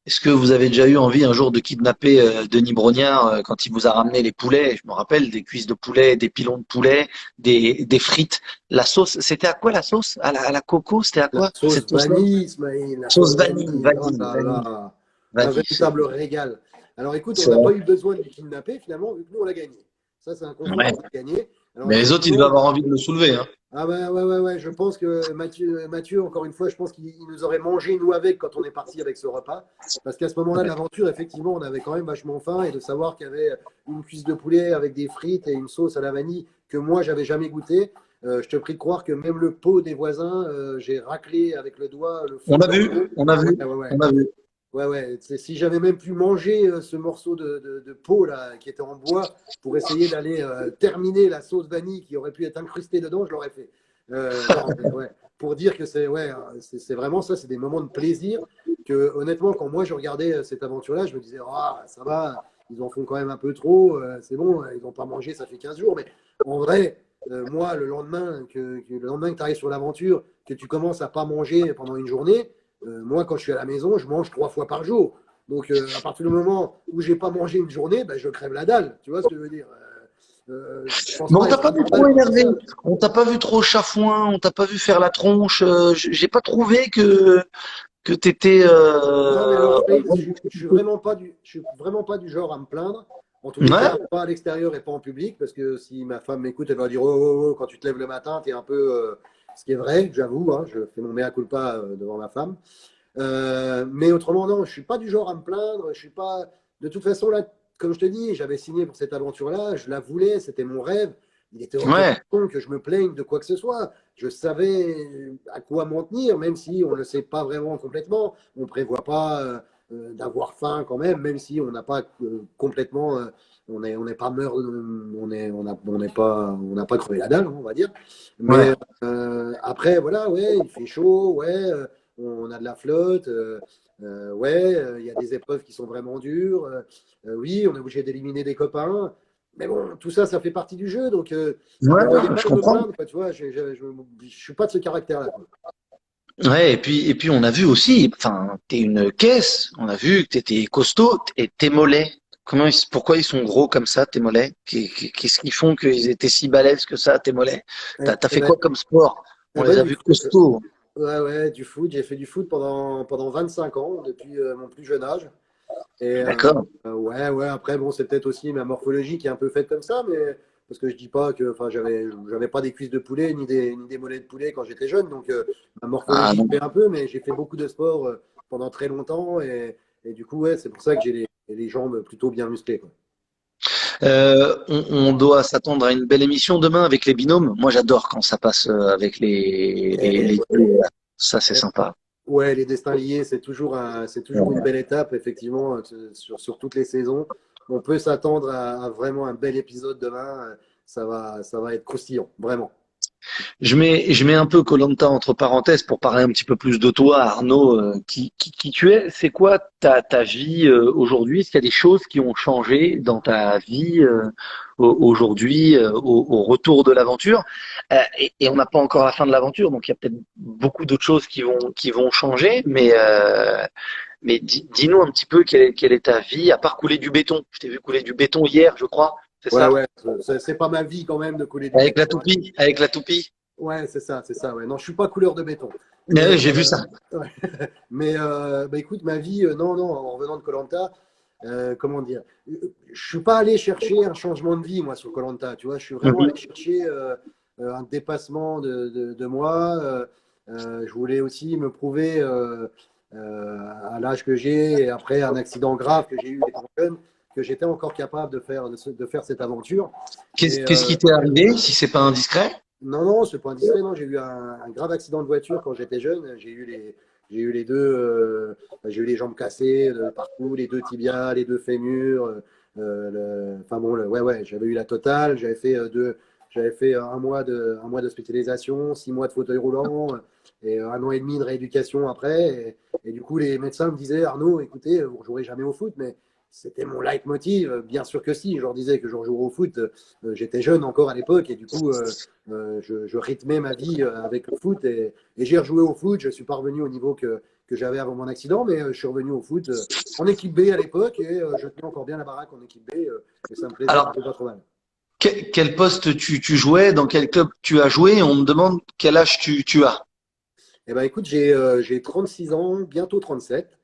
est-ce que vous avez déjà eu envie un jour de kidnapper Denis Brognard quand il vous a ramené les poulets? Je me rappelle des cuisses de poulet, des pilons de poulet, des frites. La sauce, c'était à quoi la sauce? À la coco? C'était à La quoi sauce cette sauce-là? vanille, Ismaël, la Sauce sauce vanille, vanille, oh vanille, là vanille, là, un vanille. véritable régal. Alors écoute, on C'est n'a pas vrai. eu besoin de le kidnapper finalement, vu que nous on l'a gagné. Ça, c'est un combat Ouais. qu'on a gagné. Alors Mais les autres, ils devaient effectivement, avoir envie de le soulever, hein. ah ouais, ouais, ouais, ouais, je pense que Mathieu, encore une fois, je pense qu'il nous aurait mangé, nous, avec, quand on est parti avec ce repas. Parce qu'à ce moment-là de l'aventure, effectivement, on avait quand même vachement faim et de savoir qu'il y avait une cuisse de poulet avec des frites et une sauce à la vanille que moi, j'avais jamais goûté. Je te prie de croire que même le pot des voisins, j'ai raclé avec le doigt le fond On de a leur vu, pot. on a vu, Ouais, ouais, ouais. on a vu. Ouais, ouais. Si j'avais même pu manger ce morceau de peau là, qui était en bois pour essayer d'aller terminer la sauce vanille qui aurait pu être incrustée dedans, je l'aurais fait. Non, mais ouais. Pour dire que c'est ouais, c'est vraiment ça, c'est des moments de plaisir que honnêtement, quand moi je regardais cette aventure-là, je me disais, ah, ça va, ils en font quand même un peu trop, c'est bon, ils n'ont pas mangé, ça fait 15 jours. Mais en vrai, moi, le lendemain que tu arrives sur l'aventure, que tu commences à pas manger pendant une journée, moi, quand je suis à la maison, je mange 3 fois par jour. Donc, à partir du moment où j'ai pas mangé une journée, ben, je crève la dalle. Tu vois ce que je veux dire? Je pense Mais on pas t'a être pas à vu normal trop comme énervé, ça. on t'a pas vu trop chafouin, on t'a pas vu faire la tronche. J'ai pas trouvé que t'étais. Non, mais alors, je suis vraiment pas je suis vraiment pas du genre à me plaindre. En tous les Ouais. cas, pas à l'extérieur et pas en public, parce que si ma femme m'écoute, elle va dire oh, oh, oh, quand tu te lèves le matin, tu es un peu. Ce qui est vrai, j'avoue, hein, je fais mon mea culpa devant ma femme. Mais autrement, non, je suis pas du genre à me plaindre. Je suis pas. De toute façon, là, comme je te dis, j'avais signé pour cette aventure-là. Je la voulais, c'était mon rêve. Il était hors de Ouais. question que je me plaigne de quoi que ce soit. Je savais à quoi m'en tenir, même si on ne le sait pas vraiment complètement. On ne prévoit pas d'avoir faim quand même si on n'a pas complètement. On n'est pas mort, on n'a pas crevé la dalle, on va dire. Ouais. Mais après, voilà, ouais, il fait chaud, ouais. On a de la flotte, ouais, il y a des épreuves qui sont vraiment dures, oui, on est obligé d'éliminer des copains, mais bon, tout ça, ça fait partie du jeu, donc Ouais, ne me voyez pas je me comprends. plaindre, quoi, tu vois, je suis pas de ce caractère-là, quoi. Ouais, et puis on a vu aussi, enfin, t'es une caisse, on a vu que t'étais costaud et tes mollets. Pourquoi ils sont gros comme ça, tes mollets? Qu'est-ce qu'ils font qu'ils étaient si balèzes que ça, tes mollets? T'as Eh fait ben, quoi comme sport? On eh les ben, a du vus foot, costauds. ouais, ouais, du foot, j'ai fait du foot pendant 25 ans, depuis mon plus jeune âge. Et D'accord. ouais, ouais, après, bon, c'est peut-être aussi ma morphologie qui est un peu faite comme ça, mais parce que je dis pas que, enfin, j'avais pas des cuisses de poulet ni des mollets de poulet quand j'étais jeune, donc ma Ah morphologie non. fait un peu, mais j'ai fait beaucoup de sport pendant très longtemps, et du coup, ouais, c'est pour ça que j'ai les jambes plutôt bien musclées, quoi. On doit s'attendre à une belle émission demain avec les binômes. Moi, j'adore quand ça passe avec Et, les duos, là. Ça, c'est et- sympa. ouais, les destins liés, c'est toujours une belle étape, effectivement, sur toutes les saisons. On peut s'attendre à vraiment un bel épisode demain. Ça va être croustillant, vraiment. Je mets un peu koh entre parenthèses pour parler un petit peu plus de toi, Arnaud, qui tu es. C'est quoi ta vie aujourd'hui? Est-ce qu'il y a des choses qui ont changé dans ta vie aujourd'hui au retour de l'aventure? Et on n'a pas encore la fin de l'aventure, donc il y a peut-être beaucoup d'autres choses qui vont changer. Mais dis-nous un petit peu quelle est ta vie, à part couler du béton. Je t'ai vu couler du béton hier, je crois. C'est Ouais, ça? ouais, c'est pas ma vie quand même de couler du béton, hein. Avec la toupie. Ouais, c'est ça. Ouais. Non, je suis pas couleur de béton. Mais, J'ai vu ça. ouais. Mais bah, écoute, ma vie, non, non, en revenant de koh comment dire, je suis pas allé chercher un changement de vie, moi, sur koh tu vois, je suis vraiment allé Mhm. chercher un dépassement de moi. Je voulais aussi me prouver à l'âge que j'ai et après un accident grave que j'ai eu étant jeune, que j'étais encore capable de faire cette aventure. Et Qu'est-ce qui t'est arrivé, si c'est pas indiscret? Non, non, c'est pas indiscret. Non, j'ai eu un grave accident de voiture quand j'étais jeune. J'ai eu les deux, j'ai eu les jambes cassées de partout, les deux tibias, les deux fémurs. Enfin bon, ouais, ouais, j'avais eu la totale. J'avais fait un mois d'hospitalisation, 6 mois de fauteuil roulant et un an et demi de rééducation après. Et du coup, les médecins me disaient, Arnaud, écoutez, vous ne jouerez jamais au foot, mais c'était mon leitmotiv. Bien sûr que si, je leur disais que je rejouerais au foot. J'étais jeune encore à l'époque et du coup, je rythmais ma vie avec le foot et j'ai rejoué au foot. Je suis pas revenu au niveau que j'avais avant mon accident, mais je suis revenu au foot en équipe B à l'époque et je tenais encore bien la baraque en équipe B et ça me plaisait Alors, plutôt pas trop mal. quel poste tu jouais, dans quel club tu as joué? On me demande quel âge tu as. Eh ben, écoute, j'ai 36 ans, bientôt 37.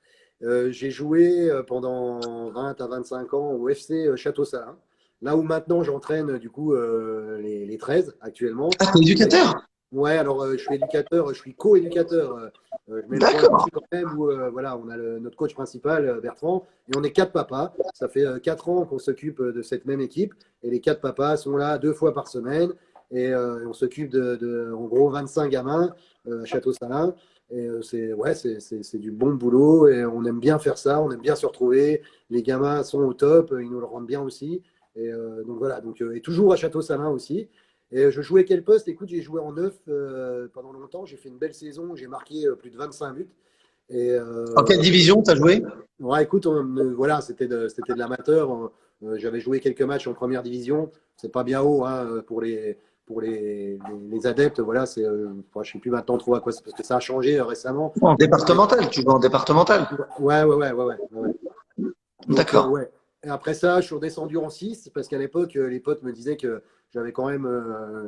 J'ai joué pendant 20 à 25 ans au FC Château-Salin, là où maintenant j'entraîne du coup les 13 actuellement. Ah, t'es Et éducateur? ouais, alors je suis éducateur, je suis co-éducateur. Je mets le point D'accord. là-dessus quand même où voilà, on a notre coach principal, Bertrand, et on est quatre papas. Ça fait 4 ans qu'on s'occupe de cette même équipe, et les quatre papas sont là 2 fois par semaine, et on s'occupe en gros 25 gamins à Château-Salin. Et c'est ouais, c'est du bon boulot, et on aime bien faire ça, on aime bien se retrouver. Les gamins sont au top, ils nous le rendent bien aussi. Et donc voilà, et toujours à Château-Salin aussi. Et je jouais quel poste? Écoute, j'ai joué en neuf pendant longtemps. J'ai fait une belle saison. J'ai marqué plus de 25 buts. Et En quelle division t'as joué? ouais, écoute, voilà, c'était de l'amateur. J'avais joué quelques matchs en première division. C'est pas bien haut hein, pour les adeptes. Voilà, enfin, je sais plus maintenant trop à quoi, parce que ça a changé récemment. En Mais, départemental, tu joues en départemental. ouais, ouais, ouais, ouais, ouais, ouais. Donc, D'accord. ouais. Et après ça, je suis redescendu en 6 parce qu'à l'époque, les potes me disaient que j'avais quand même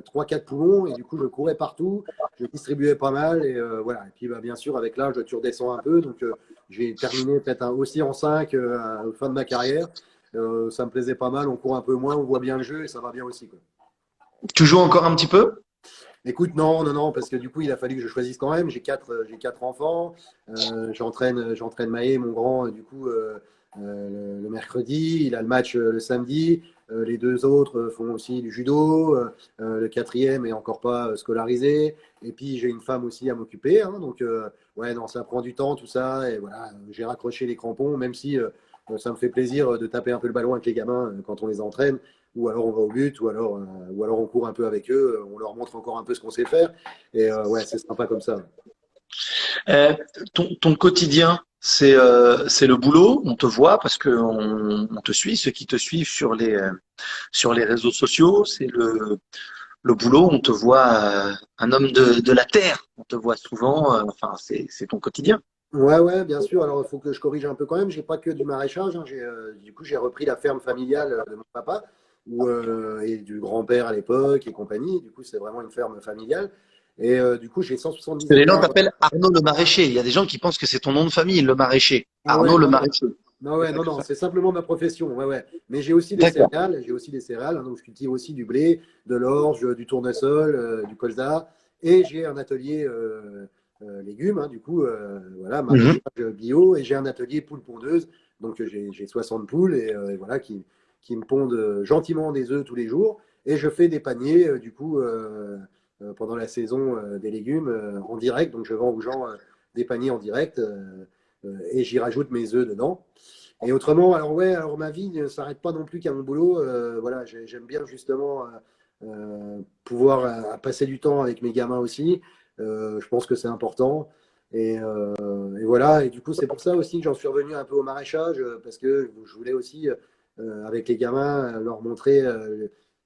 3-4 poumons et du coup, je courais partout, je distribuais pas mal et voilà. Et puis, bah, bien sûr, avec l'âge, tu redescends un peu. Donc, j'ai terminé peut-être aussi en 5 à la fin de ma carrière. Ça me plaisait pas mal, on court un peu moins, on voit bien le jeu et ça va bien aussi, quoi. Tu joues encore un petit peu? Écoute, non, non, non, parce que du coup, il a fallu que je choisisse quand même. J'ai quatre enfants. J'entraîne Maë, mon grand, du coup, le mercredi. Il a le match le samedi. Les deux autres font aussi du judo. Le quatrième est encore pas scolarisé. Et puis, j'ai une femme aussi à m'occuper, hein. Donc, ouais, non, ça prend du temps, tout ça. Et voilà, j'ai raccroché les crampons, même si ça me fait plaisir de taper un peu le ballon avec les gamins quand on les entraîne ou alors on va au but, ou alors on court un peu avec eux, on leur montre encore un peu ce qu'on sait faire. Et ouais, c'est sympa comme ça. Euh, ton quotidien, c'est le boulot. On te voit parce que on te suit. Ceux qui te suivent sur les réseaux sociaux, c'est le boulot. On te voit un homme de la terre. On te voit souvent. Enfin, c'est ton quotidien. Ouais, ouais, bien sûr. Alors, il faut que je corrige un peu quand même. J'ai pas que du maraîchage, hein. Du coup, j'ai repris la ferme familiale de mon papa et du grand-père à l'époque et compagnie. Du coup, c'est vraiment une ferme familiale. Et du coup, j'ai 170 Que les gens hectares. t'appellent Arnaud le maraîcher. Il y a des gens qui pensent que c'est ton nom de famille, le maraîcher. Ah Arnaud ouais, le non, non. maraîcher. Non, ouais, non, non, c'est simplement ma profession. Ouais, ouais. Mais j'ai aussi des D'accord. céréales. J'ai aussi des céréales, hein. Donc, je cultive aussi du blé, de l'orge, du tournesol, du colza. Et j'ai un atelier légumes, hein. Du coup, voilà, Mhm. maraîchage bio. Et j'ai un atelier poule pondeuse. Donc, j'ai 60 poules et voilà, qui me pondent gentiment des œufs tous les jours. Et je fais des paniers, du coup, pendant la saison des légumes en direct. Donc, je vends aux gens des paniers en direct. Et j'y rajoute mes œufs dedans. Et autrement, alors ouais, alors ma vie ne s'arrête pas non plus qu'à mon boulot. Voilà, j'aime bien justement pouvoir passer du temps avec mes gamins aussi. Je pense que c'est important. Et voilà, et du coup, c'est pour ça aussi que j'en suis revenu un peu au maraîchage, parce que je voulais aussi, avec les gamins, leur montrer,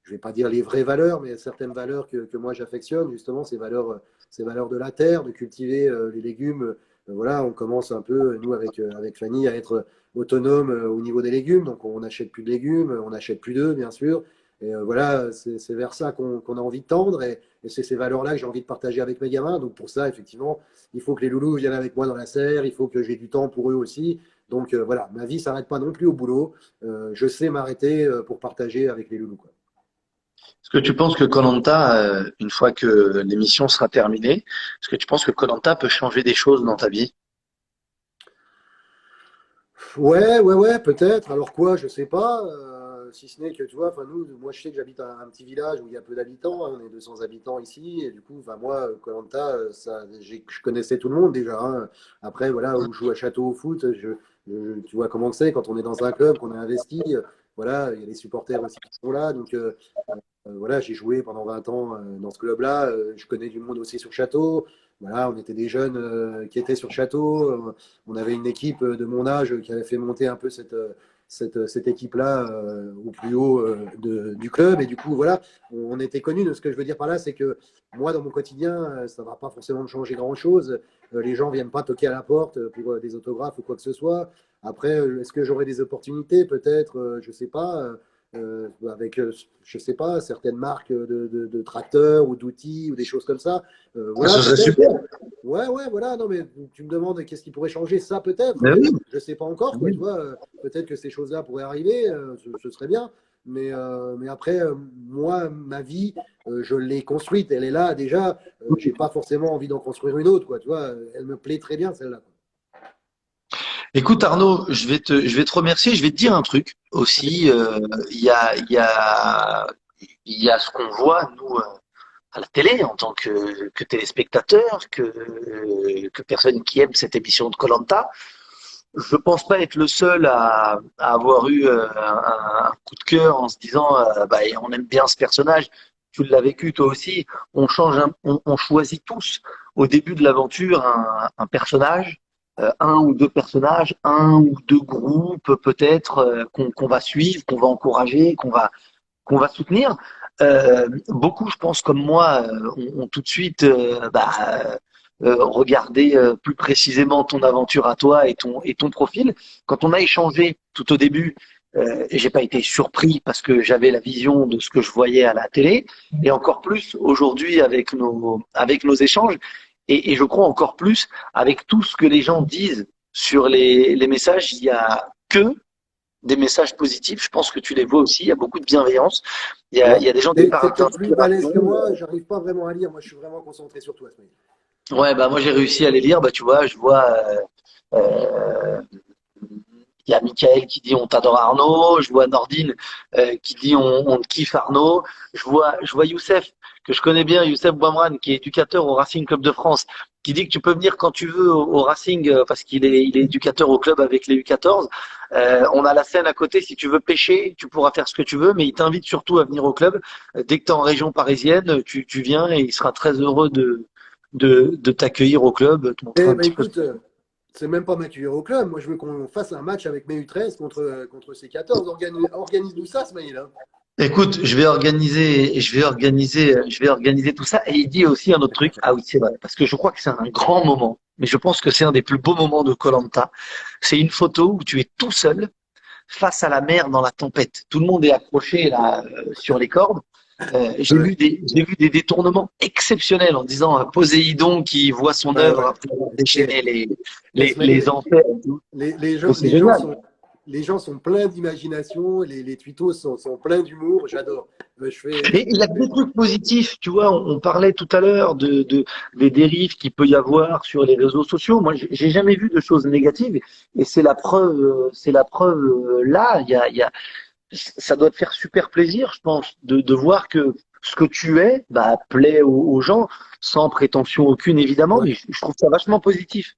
je vais pas dire les vraies valeurs, mais certaines valeurs que moi j'affectionne, justement, ces valeurs de la terre, de cultiver les légumes. Voilà, on commence un peu, nous, avec Fanny, à être autonome au niveau des légumes. Donc, on n'achète plus de légumes, on n'achète plus d'œufs, bien sûr. Et voilà, c'est vers ça qu'on a envie de tendre. Et c'est ces valeurs-là que j'ai envie de partager avec mes gamins. Donc, pour ça, effectivement, il faut que les loulous viennent avec moi dans la serre. Il faut que j'ai du temps pour eux aussi. Donc, voilà, ma vie ne s'arrête pas non plus au boulot. Je sais m'arrêter pour partager avec les loulous, quoi. Est-ce que tu penses que koh une fois que l'émission sera terminée, est-ce que tu penses que koh peut changer des choses dans ta vie? Ouais, ouais, ouais, peut-être. Alors quoi, je sais pas. si ce n'est que, tu vois, enfin, nous, moi, je sais que j'habite un petit village où il y a peu d'habitants, hein, on est 200 habitants ici, et du coup, enfin, moi, koh je connaissais tout le monde déjà, hein. Après, voilà, où je joue à Château au foot, tu vois comment c'est, quand on est dans un club, qu'on a investi, voilà, il y a les supporters aussi qui sont là, donc voilà, j'ai joué pendant 20 ans dans ce club-là. Je connais du monde aussi sur Château. Voilà, on était des jeunes qui étaient sur Château. On avait une équipe de mon âge qui avait fait monter un peu cette équipe-là au plus haut du club. Et du coup, voilà, on était connus. Ce que je veux dire par là, c'est que moi, dans mon quotidien, ça ne va pas forcément changer grand-chose. Les gens ne viennent pas toquer à la porte pour des autographes ou quoi que ce soit. Après, est-ce que j'aurai des opportunités? Peut-être, je ne sais pas. Avec, je sais pas, certaines marques de tracteurs ou d'outils ou des choses comme ça. Ah, Voilà, ce serait peut-être. super. Ouais, ouais, voilà. Non, mais tu me demandes qu'est-ce qui pourrait changer, ça peut-être, Ben mais oui. je sais pas encore, quoi. Tu vois, peut-être que ces choses-là pourraient arriver, ce serait bien. Mais après, moi, ma vie, je l'ai construite, elle est là déjà. J'ai pas forcément envie d'en construire une autre, quoi. Tu vois, elle me plaît très bien, celle-là. Écoute Arnaud, je vais te remercier. Je vais te dire un truc aussi. Il y a, il y a, il y a ce qu'on voit nous à la télé en tant que téléspectateur, que personne qui aime cette émission de koh. Je pense pas être le seul à avoir eu un coup de cœur en se disant bah, on aime bien ce personnage. Tu l'as vécu toi aussi. On choisit tous au début de l'aventure un personnage, un ou deux personnages, un ou deux groupes peut-être qu'on va suivre, qu'on va encourager, qu'on va soutenir. Beaucoup, je pense, comme moi, ont tout de suite regardé plus précisément ton aventure à toi et ton profil. Quand on a échangé tout au début, j'ai pas été surpris parce que j'avais la vision de ce que je voyais à la télé, et encore plus aujourd'hui avec nos échanges, et je crois encore plus avec tout ce que les gens disent sur les messages. Il y a que des messages positifs. Je pense que tu les vois aussi. Il y a beaucoup de bienveillance. Il y a des gens qui T'es parlent peut-être plus balèze d'inspiration. que moi, j'arrive pas vraiment à lire. Moi, je suis vraiment concentré sur toi, Smaïl. Ouais, bah moi j'ai réussi à les lire. Bah tu vois, je vois. Euh, il y a Michael qui dit on t'adore Arnaud. Je vois Nordine qui dit on te kiffe Arnaud. Je vois Youssef que je connais bien, Youssef Bouamran, qui est éducateur au Racing Club de France, qui dit que tu peux venir quand tu veux au Racing parce qu'il est éducateur au club avec les U14. On a la Seine à côté. Si tu veux pêcher, tu pourras faire ce que tu veux, mais il t'invite surtout à venir au club. Dès que tu es en région parisienne, tu viens et il sera très heureux de t'accueillir au club, te montrer Eh un ben petit peu. écoute, c'est même pas m'accueillir au club. Moi, je veux qu'on fasse un match avec mes U13 contre ces 14. Organise-nous ça, Smaïl, hein. Écoute, je vais organiser tout ça. Et il dit aussi un autre truc. Ah oui, c'est vrai. Parce que je crois que c'est un grand moment. Mais je pense que c'est un des plus beaux moments de koh. C'est une photo où tu es tout seul face à la mer dans la tempête. Tout le monde est accroché là sur les cordes. J'ai Ouais, vu des détournements exceptionnels en disant Poséidon qui voit son ouais, œuvre ouais. après avoir Eh, déchaîné les, eh, les, Smaïl, les enfers et tout. les Mais gens, c'est génial. les gens sont pleins d'imagination, les tutos sont pleins d'humour. J'adore. Et il y a que des trucs positifs, tu vois. On parlait tout à l'heure des dérives qu'il peut y avoir sur les réseaux sociaux. Moi, j'ai jamais vu de choses négatives, et c'est la preuve là. Ça doit te faire super plaisir, je pense, de voir que ce que tu es, bah, plaît aux gens, sans prétention aucune évidemment, Ouais. mais je trouve ça vachement positif.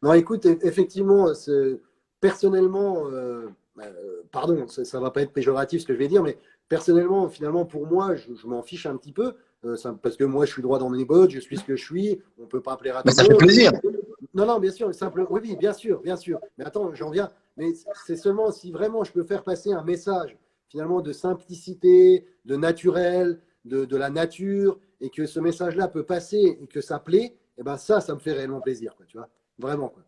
Non, écoute, effectivement, personnellement, pardon, ça va pas être péjoratif ce que je vais dire, mais personnellement, finalement, pour moi, je m'en fiche un petit peu, parce que moi, je suis droit dans mes bottes, je suis ce que je suis, on peut pas plaire à Mais tout le ça fait monde. plaisir. Non, non, bien sûr, simple, oui, oui, bien sûr, bien sûr. Mais attends, j'en viens. Mais c'est seulement si vraiment je peux faire passer un message, finalement, de simplicité, de naturel, de la nature, et que ce message-là peut passer et que ça plaît, et ben ça me fait réellement plaisir, quoi, tu vois. Vraiment, quoi.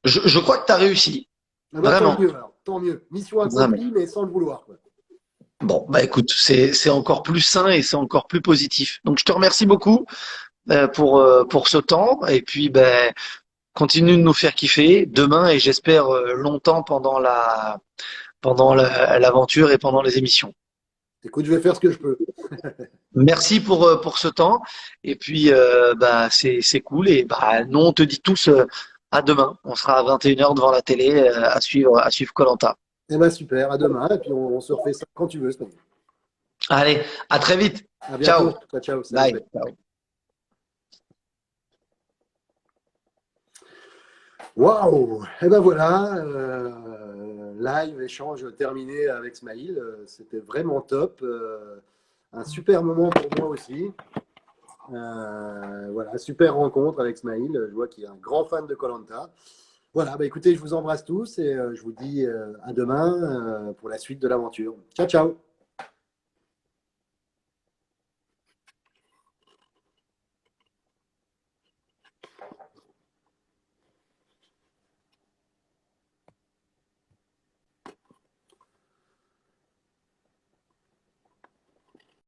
Je crois que tu as réussi. Ah bah, tant Vraiment. mieux, alors, tant mieux. Mission Vraiment. accomplie, mais sans le vouloir, quoi. Bon, bah écoute, c'est encore plus sain et c'est encore plus positif. Donc je te remercie beaucoup pour ce temps, et puis ben continue de nous faire kiffer demain, et j'espère longtemps pendant l'aventure et pendant les émissions. Écoute, je vais faire ce que je peux. Merci pour ce temps, et puis bah c'est cool, et bah nous on te dit tous à demain. On sera à 21h devant la télé à suivre koh. Eh ben super, à demain. Et puis on se refait ça quand tu veux, Spencer. Allez, à très vite. À Ciao. bientôt. Ciao, ciao. Salut. Bye. Ciao. Waouh! Et ben voilà, live, échange terminé avec Smaïl. C'était vraiment top. Un super moment pour moi aussi. Voilà, super rencontre avec Smaïl. Je vois qu'il est un grand fan de koh. Voilà, bah écoutez, je vous embrasse tous et je vous dis à demain pour la suite de l'aventure. Ciao, ciao!